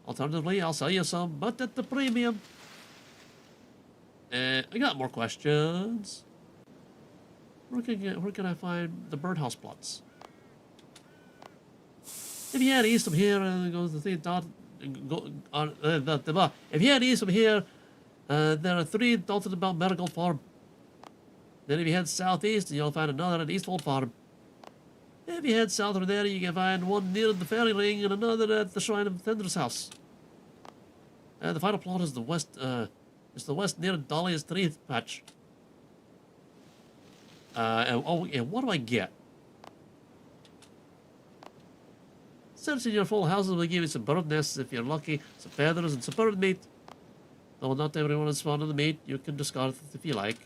Alternatively, I'll sell you some, but at the premium. I got more questions. Where can I find the birdhouse plots? If you head east from here and go to the dot, if you head east from here, there are 3 dotted about Marigold Farm. Then if you head southeast, you'll find another at Eastwold Farm. If you head south from there, you can find one near the fairy ring and another at the Shrine of Thendra's house. The final plot is the west near Dahlia's tree patch. And what do I get? Searching your full houses will give you some bird nests if you're lucky, some feathers and some bird meat. Though not everyone is fond of the meat, you can discard it if you like.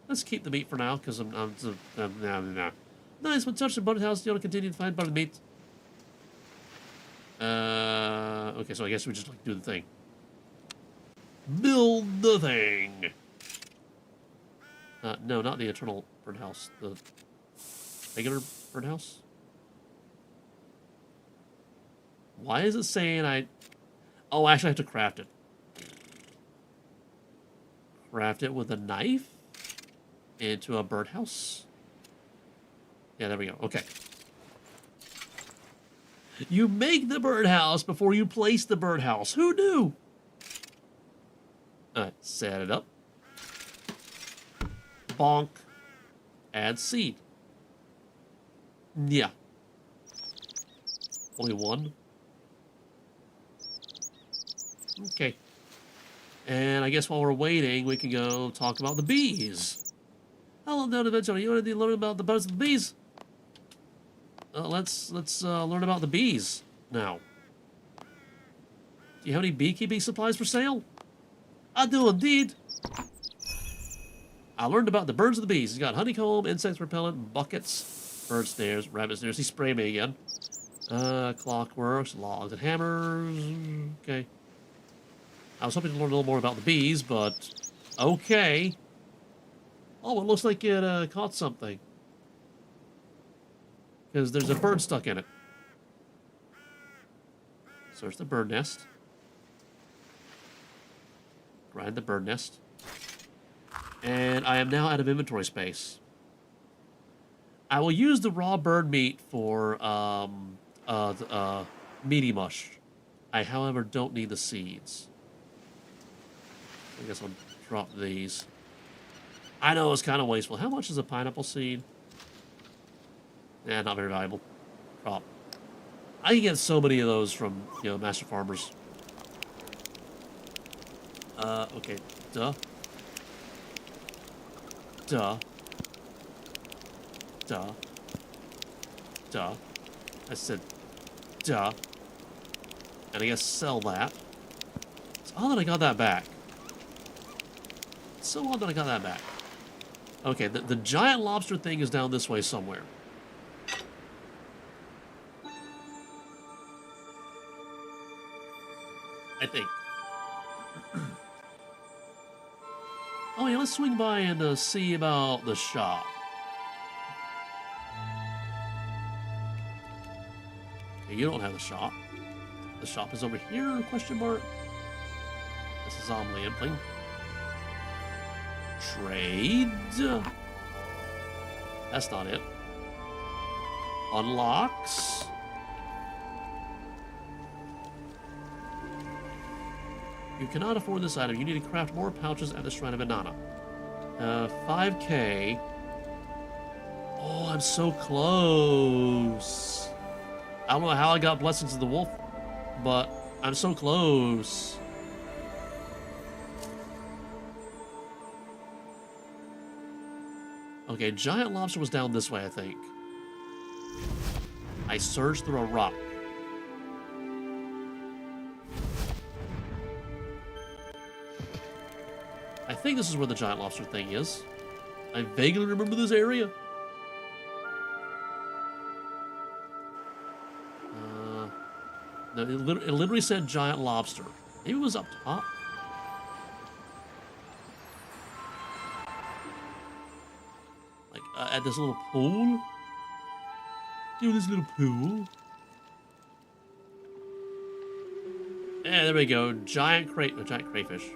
Let's keep the meat for now, because I'm Nice, when searching bird house, you'll continue to find bird meat. Okay, so I guess we just do the thing. Build the thing! No, not the eternal birdhouse. The regular birdhouse? Why is it saying Oh, actually I have to craft it. Craft it with a knife? Into a birdhouse? Yeah, there we go. Okay. You make the birdhouse before you place the birdhouse. Who knew? Alright, set it up. Bonk. Add seed. Yeah. Only one. Okay. And I guess while we're waiting, we can go talk about the bees. Hello there, adventure. Are you ready to learn about the birds and the bees? Let's learn about the bees now. Do you have any beekeeping supplies for sale? I do indeed. I learned about the birds and the bees. He's got honeycomb, insect repellent, buckets, bird snares, rabbit snares. He sprayed me again. Clockworks, logs and hammers. Okay. I was hoping to learn a little more about the bees, but okay. Oh, it looks like it caught something. Because there's a bird stuck in it. Search the bird nest. Grind the bird nest. And I am now out of inventory space. I will use the raw bird meat for meaty mush. I, however, don't need the seeds. I guess I'll drop these. I know it's kind of wasteful. How much is a pineapple seed? Yeah, not very valuable. Drop. I can get so many of those from, master farmers. Okay. Duh. Duh. Duh. Duh. I said, duh. And I guess sell that. It's odd that I got that back. It's so odd that I got that back. Okay, the giant lobster thing is down this way somewhere. I think. Oh yeah, let's swing by and see about the shop. Okay, you don't have the shop. The shop is over here, question mark. This is lampling. Trade. That's not it. Unlocks. You cannot afford this item. You need to craft more pouches at the Shrine of Banana. 5K. Oh, I'm so close. I don't know how I got Blessings of the Wolf, but I'm so close. Okay, giant lobster was down this way, I think. I surged through a rock. I think this is where the giant lobster thing is. I vaguely remember this area. No, it literally said giant lobster. Maybe it was up top. Like, at this little pool. Do this little pool. Yeah, there we go. Giant crayfish.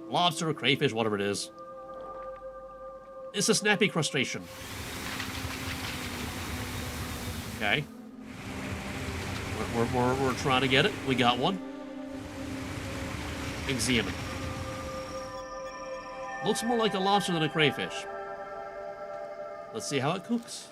Lobster or crayfish, whatever it is. It's a snappy crustacean. Okay. We're trying to get it. We got one. Examine. Looks more like a lobster than a crayfish. Let's see how it cooks.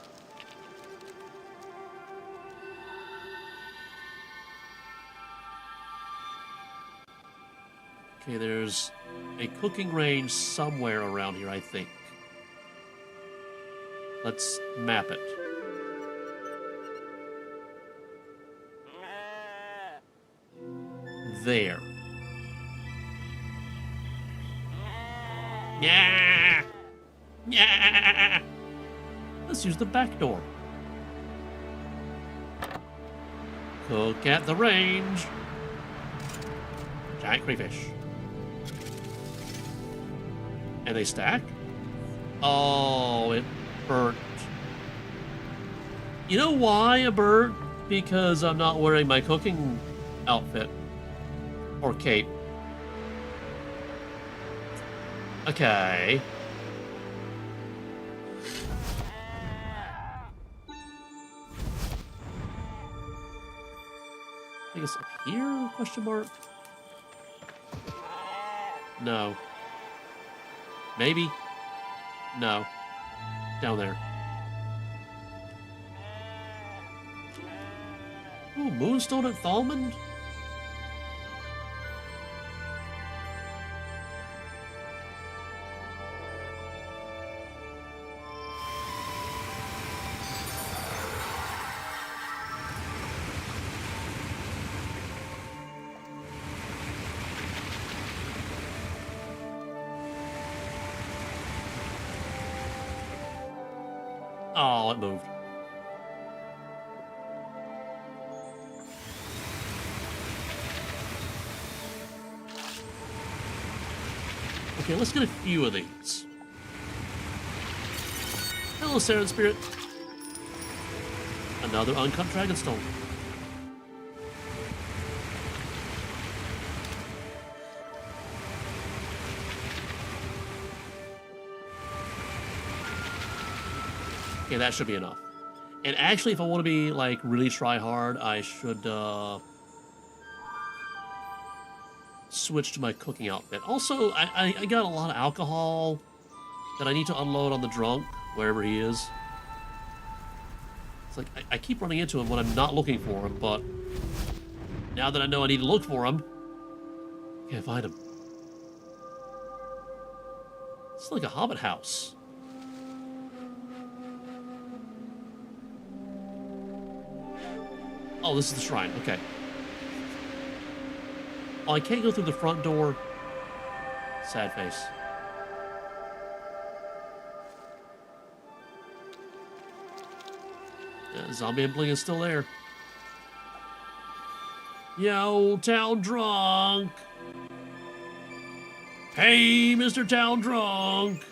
Okay, there's a cooking range somewhere around here, I think. Let's map it. There. Yeah. Yeah. Let's use the back door. Cook at the range. Giant crayfish. And they stack? Oh, it burnt. You know why it burnt? Because I'm not wearing my cooking outfit. Or cape. Okay. I guess up here? Question mark? No. Maybe? No. Down there. Ooh, moonstone at Thalmond? Oh, it moved. Okay, let's get a few of these. Hello, Saren Spirit. Another uncut dragonstone. Okay, that should be enough. And actually, if I want to be, like, really try hard, I should, switch to my cooking outfit. Also, I got a lot of alcohol that I need to unload on the drunk, wherever he is. It's like, I keep running into him when I'm not looking for him, but now that I know I need to look for him, I can't find him. It's like a hobbit house. Oh, this is the shrine. Okay. Oh, I can't go through the front door. Sad face. Yeah, zombie Impling is still there. Yo, town drunk. Hey, Mr. Town Drunk.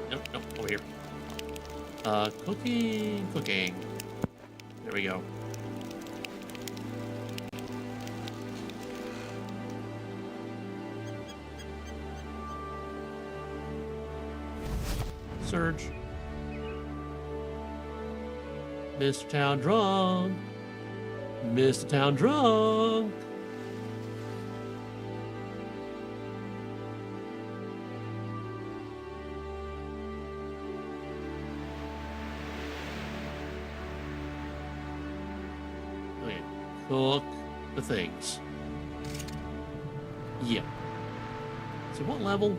Nope, over here. Cooking. There we go. Surge. Mr. Town Drunk. Mr. Town Drunk. Okay. Cook the things. Yeah. So what level?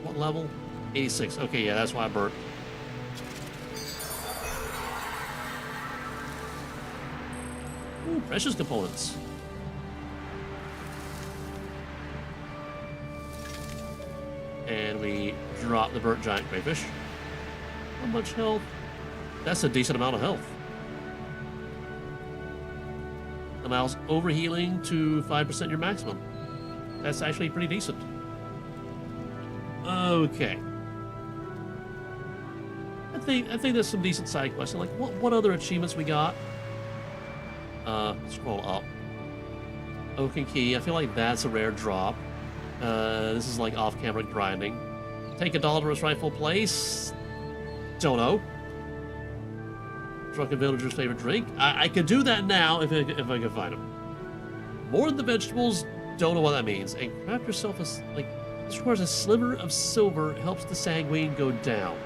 What level? 86. Okay, yeah, that's why I burnt. Ooh, precious components. And we drop the burnt giant crayfish. How much health? That's a decent amount of health. Allows overhealing to 5% your maximum. That's actually pretty decent. Okay. I think there's some decent side quests. Like what other achievements we got? Scroll up. Oaken Key. I feel like that's a rare drop. This is like off-camera grinding. Take a Dolorous rightful place. Don't know. Drunken villager's favorite drink. I could do that now if I could find them. More than the vegetables. Don't know what that means. And craft yourself a like. This requires a sliver of silver. Helps the sanguine go down.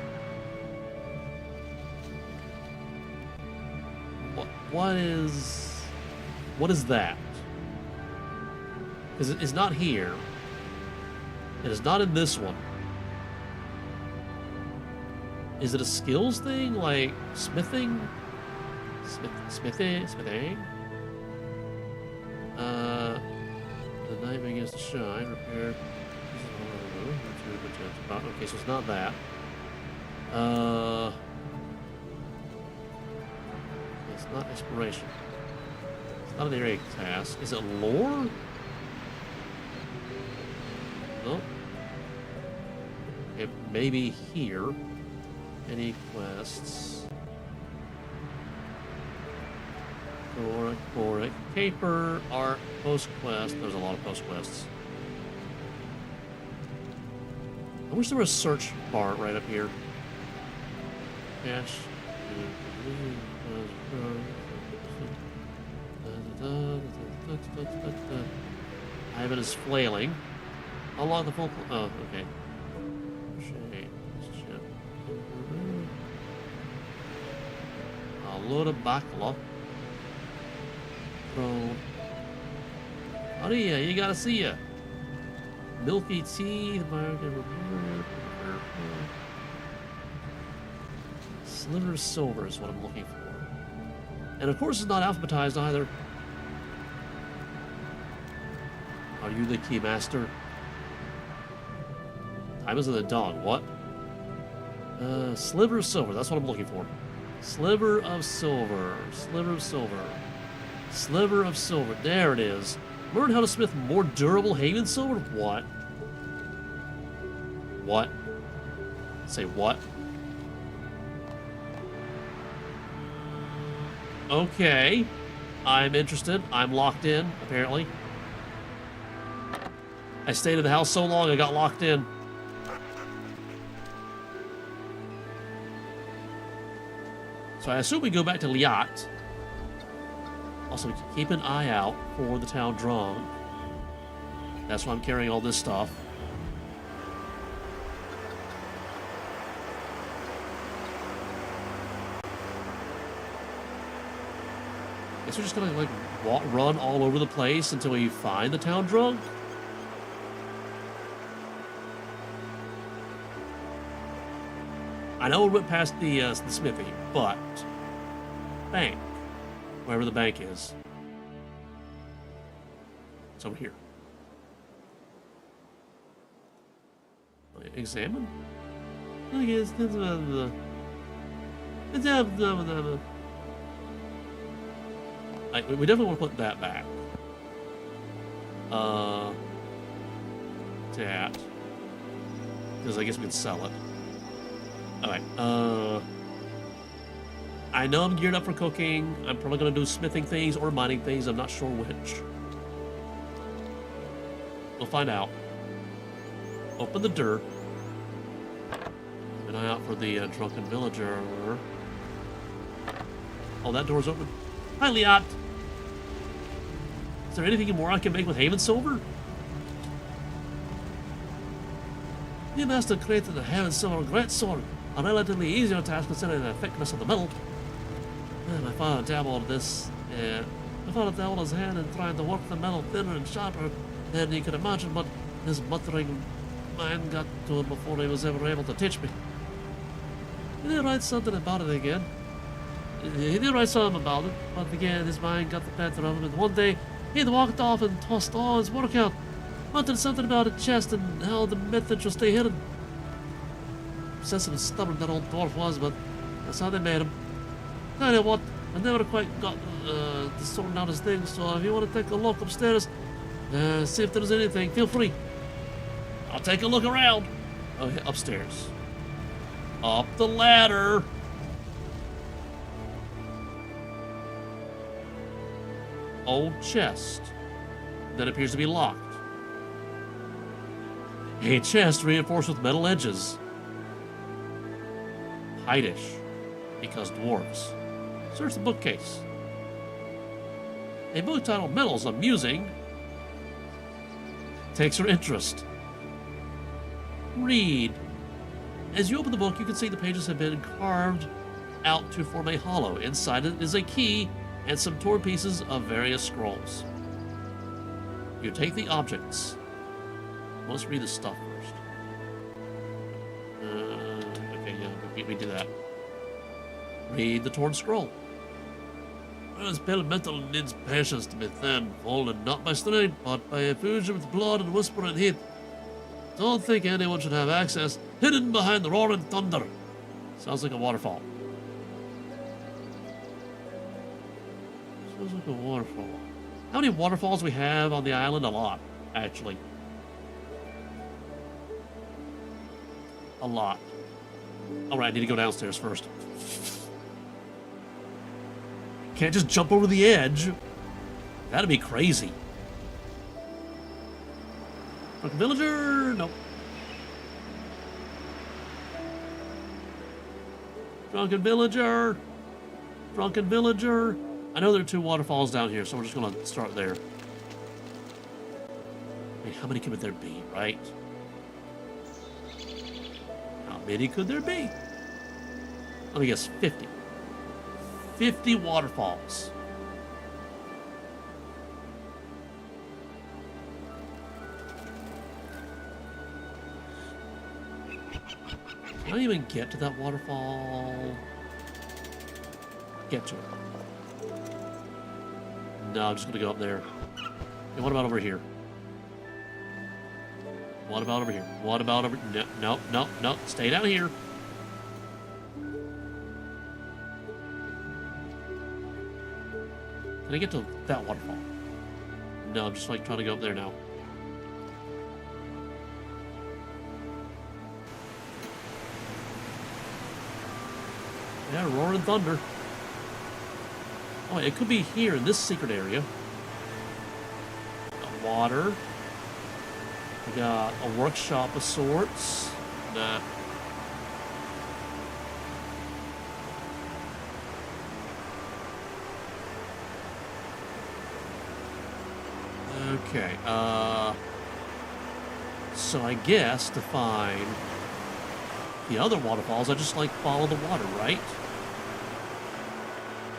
What is that? Because it's not here. It is not in this one. Is it a skills thing? Like smithing? Smithing? The night begins to shine. Repair. Okay, so it's not that. It's not exploration. It's not an area task. Is it lore? No. It may be here. Any quests? Boric, Caper, Art, Post Quest. There's a lot of post quests. I wish there was a search bar right up here. Cash. Ivan is flailing. Unlock the full. Oh, okay. A load of bacala. Oh yeah, you gotta see ya. Milky tea, sliver of silver is what I'm looking for. And of course it's not alphabetized either. Are you the key master? Time is of the dawn. What? Sliver of silver. That's what I'm looking for. Sliver of silver. Sliver of silver. Sliver of silver. There it is. Learn how to smith more durable Haven silver? What? What? Say what? Okay. I'm interested. I'm locked in, apparently. I stayed in the house so long I got locked in. So I assume we go back to Liat. Also, keep an eye out for the town drunk. That's why I'm carrying all this stuff. Guess we're just gonna like run all over the place until we find the town drunk. I know we went past the smithy, but bank. Wherever the bank is. It's over here. Examine? I guess that's we definitely want to put that back. That. Because I guess we can sell it. Alright, I know I'm geared up for cooking. I'm probably going to do smithing things or mining things. I'm not sure which. We'll find out. Open the door. Keep an eye out for the drunken villager. Oh, that door's open. Hi, Liat. Is there anything more I can make with Haven silver? The master created the Haven silver great sword. A relatively easier task considering the thickness of the metal. My father dabbled this I felt it down his hand and tried to work the metal thinner and sharper than he could imagine, but his muttering mind got to him before he was ever able to teach me. He did write something about it again. He did write something about it, but again his mind got the better of him, and one day he'd walked off and tossed all his work out, muttered something about a chest and how the method should stay hidden. Obsessive and stubborn that old dwarf was, but that's how they made him. Tell you what, I never quite got to sorting out his things, so if you want to take a look upstairs, see if there's anything, feel free. I'll take a look around. Okay, upstairs. Up the ladder. Old chest that appears to be locked. A chest reinforced with metal edges. Heidish, because dwarves. Search the bookcase. A book titled Metals Amusing takes her interest. Read. As you open the book, you can see the pages have been carved out to form a hollow. Inside it is a key and some torn pieces of various scrolls. You take the objects. Let's read the stuff first. Okay, yeah, we do that. Read the torn scroll. This pale metal needs patience to be thinned, folded not by strength, but by effusion with blood and whispering heat. Don't think anyone should have access. Hidden behind the roaring thunder. Sounds like a waterfall. Sounds like a waterfall. How many waterfalls we have on the island? A lot, actually. A lot. Alright, I need to go downstairs first. Can't just jump over the edge. That'd be crazy. Drunken villager? Nope. Drunken villager. Drunken villager. I know there are 2 waterfalls down here, so we're just gonna start there. I mean, how many could there be, right? How many could there be? Let me guess, 50. 50 waterfalls. Can I even get to that waterfall? Get to it. No, I'm just gonna go up there. And what about over here? What about over here? What about over... No. Stay down here. Can I get to that waterfall? No, I'm just like trying to go up there now. Yeah, roaring thunder. Oh, it could be here in this secret area. Got water. We got a workshop of sorts. Nah. Okay, so I guess to find the other waterfalls, I just like follow the water, right?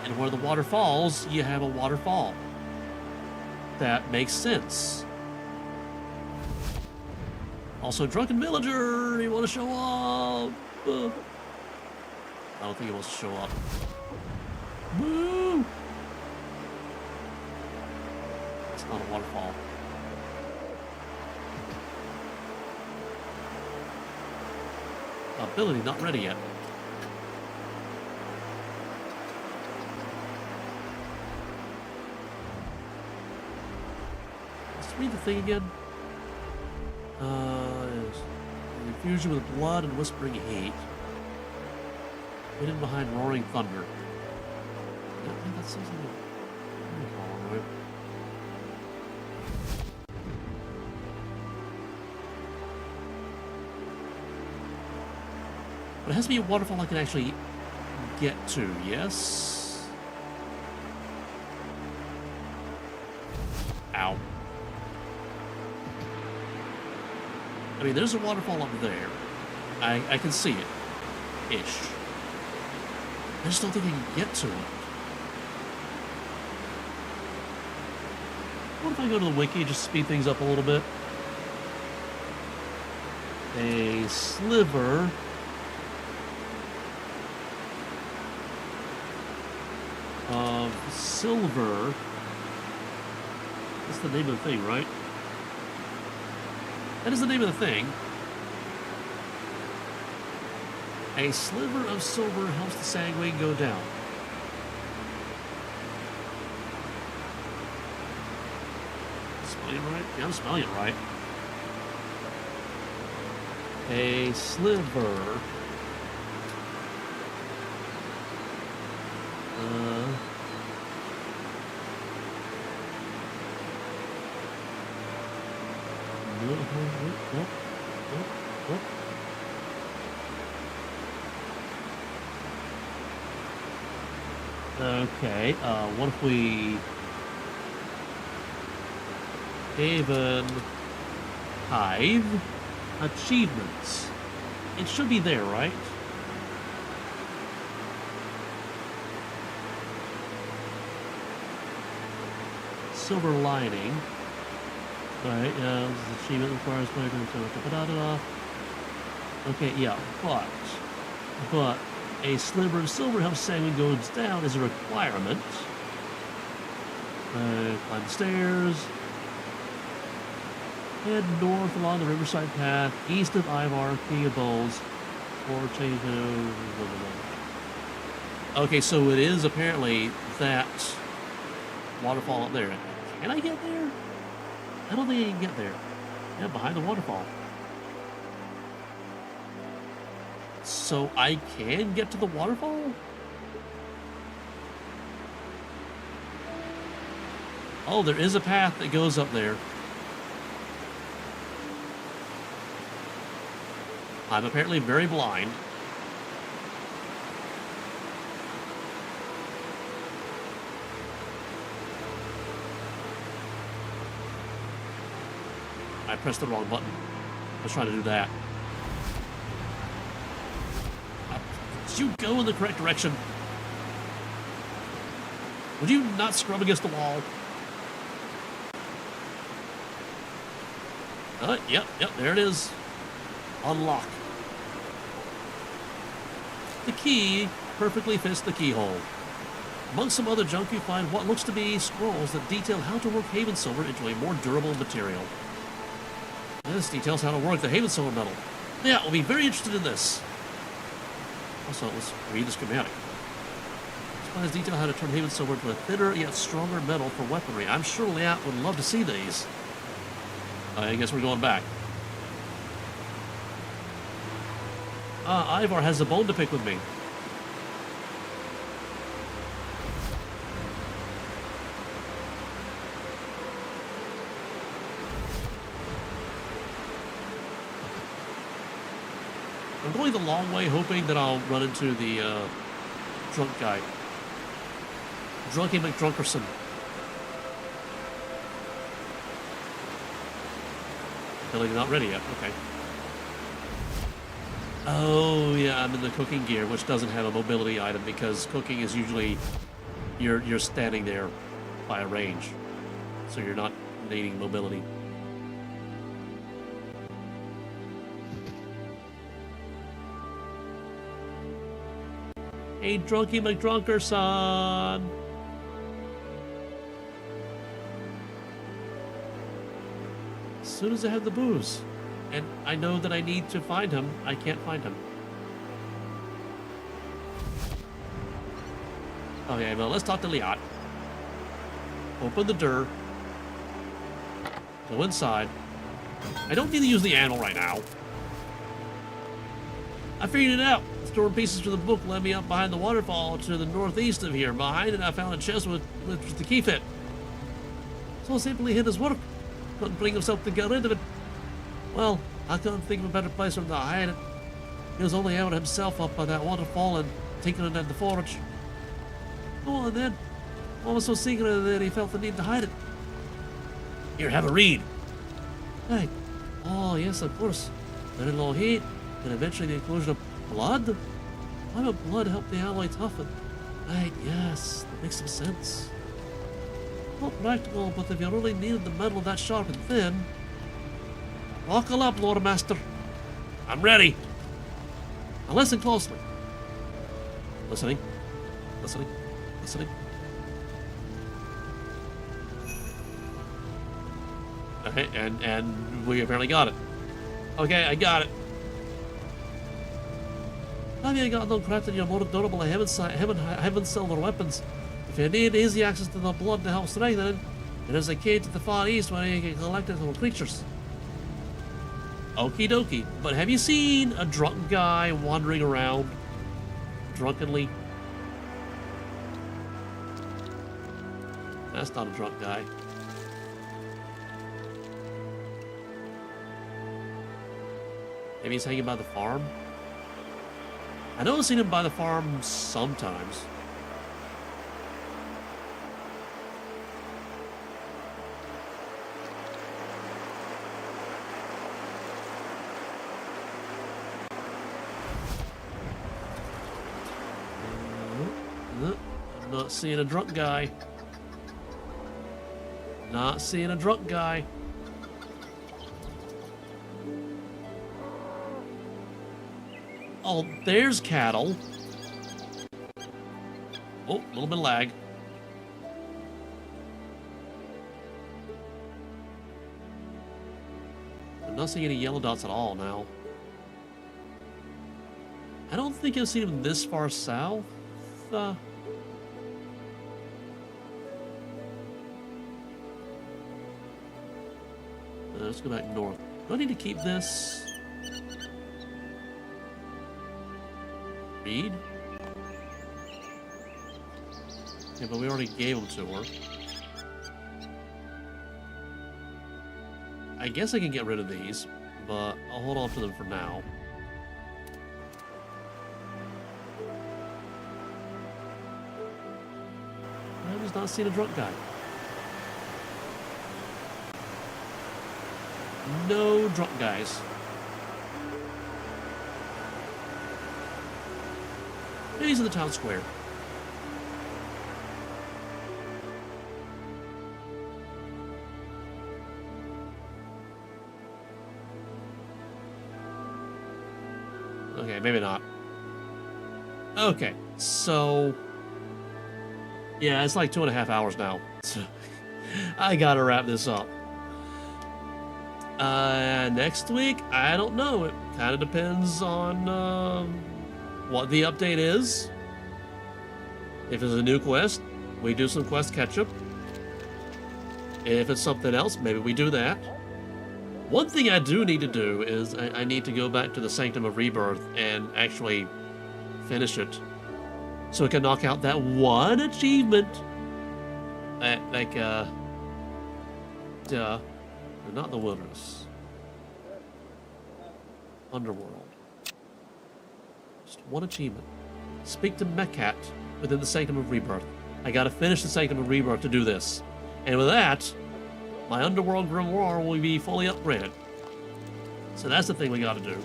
And where the water falls, you have a waterfall. That makes sense. Also, drunken villager, you want to show up? I don't think he wants to show up. Woo! It's not a waterfall. Ability not ready yet. Let's read the thing again. Infusion with blood and whispering heat. Hidden behind roaring thunder. Yeah, I think that sounds like a right? But it has to be a waterfall I can actually get to, yes? Ow. I mean, there's a waterfall up there. I can see it. Ish. I just don't think I can get to it. What if I go to the wiki, just speed things up a little bit? A sliver of silver. That's the name of the thing, right? That is the name of the thing. A sliver of silver helps the sagway go down. Spelling it right? Yeah, I'm spelling it right. A sliver. Okay, what if we Havenhythe achievements? It should be there, right? Silver lining. Alright, this achievement requires player to da-da-da. Okay, yeah, but a sliver of silver helps sagway goes down is a requirement. Climb the stairs. Head north along the riverside path, east of Ivar, King of Bowls, or change to... Okay, so it is apparently that waterfall up there. Can I get there? I don't think I can get there. Yeah, behind the waterfall. So I can get to the waterfall? Oh, there is a path that goes up there. I'm apparently very blind. I pressed the wrong button. I was trying to do that. Did you go in the correct direction? Would you not scrub against the wall? Yep, there it is. Unlock. The key perfectly fits the keyhole. Among some other junk, you find what looks to be scrolls that detail how to work Haven silver into a more durable material. This details how to work the Haven silver metal. Yeah, we'll be very interested in this. Also, let's read the schematic. Supplies detail how to turn Haven silver into a thinner yet stronger metal for weaponry. I'm sure Liat would love to see these. I guess we're going back. Ivar has a bone to pick with me. I'm going the long way, hoping that I'll run into the drunk guy. Drunky McDrunkerson. Apparently not ready yet, okay. Oh yeah, I'm in the cooking gear, which doesn't have a mobility item because cooking is usually you're standing there by a range, so you're not needing mobility. Hey, Drunky McDrunkerson! As soon as I have the booze, and I know that I need to find him, I can't find him. Okay, well, let's talk to Liat. Open the door. Go inside. I don't need to use the animal right now. I figured it out. Stored pieces for the book led me up behind the waterfall to the northeast of here. Behind it, I found a chest with the key fit. So simply hid his work. Couldn't bring himself to get rid of it. Well, I couldn't think of a better place for him to hide it. He was only out himself up by that waterfall and tinkering at the forge. Oh, and then, what was so secret that he felt the need to hide it? Here, have a read. Hey. Oh, yes, of course. Very low heat, and eventually the inclusion of blood? Why would blood help the alloy toughen? Right, yes, that makes some sense. Not practical, but if you really needed the metal that sharp and thin... Buckle up, Loremaster. I'm ready. Now listen closely. Listening. Listening. Listening. Okay, and we apparently got it. Okay, I got it. Have you got no craft in your more durable heaven silver weapons? If you need easy access to the blood to help strengthen it, there's a cave to the far east where you can collect it from creatures. Okie dokie. But have you seen a drunk guy wandering around drunkenly? That's not a drunk guy. Maybe he's hanging by the farm? I know I've seen him by the farm sometimes. I'm not seeing a drunk guy. Not seeing a drunk guy. Oh, there's cattle. Oh, a little bit of lag. I'm not seeing any yellow dots at all now. I don't think I've seen them this far south. Let's go back north. Do I need to keep this? Read? Yeah, but we already gave them to her. I guess I can get rid of these, but I'll hold on to them for now. I'm just not seeing a drunk guy. No drunk guys. Maybe he's in the town square. Okay, maybe not. Okay, so... yeah, it's like 2.5 hours now. So I gotta wrap this up. Next week, I don't know. It kind of depends on what the update is. If it's a new quest, we do some quest catch-up. If it's something else, maybe we do that. One thing I do need to do is I need to go back to the Sanctum of Rebirth and actually finish it, so we can knock out that one achievement. Not the wilderness. Underworld. Just one achievement. Speak to Mekat within the Sanctum of Rebirth. I gotta finish the Sanctum of Rebirth to do this. And with that, my Underworld Grimoire will be fully upgraded. So that's the thing we gotta do.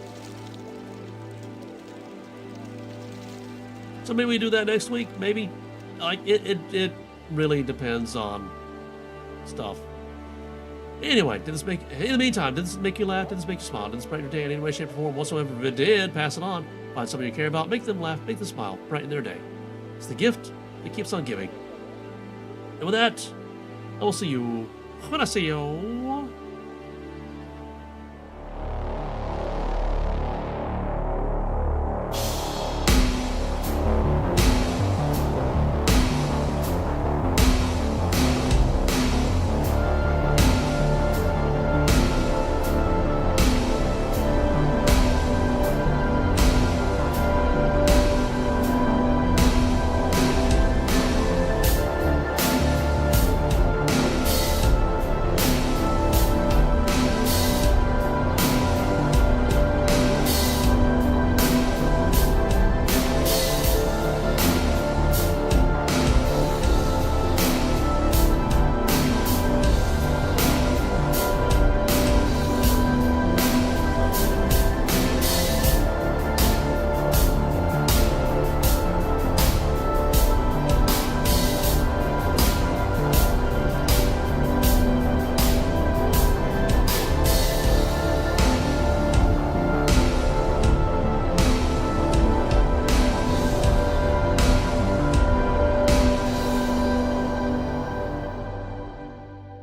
So maybe we do that next week, maybe? Like, it really depends on stuff. Anyway, in the meantime, did this make you laugh? Did this make you smile? Did this brighten your day in any way, shape, or form whatsoever? If it did, pass it on. Find somebody you care about, make them laugh, make them smile, brighten their day. It's the gift that keeps on giving. And with that, I will see you when I see you.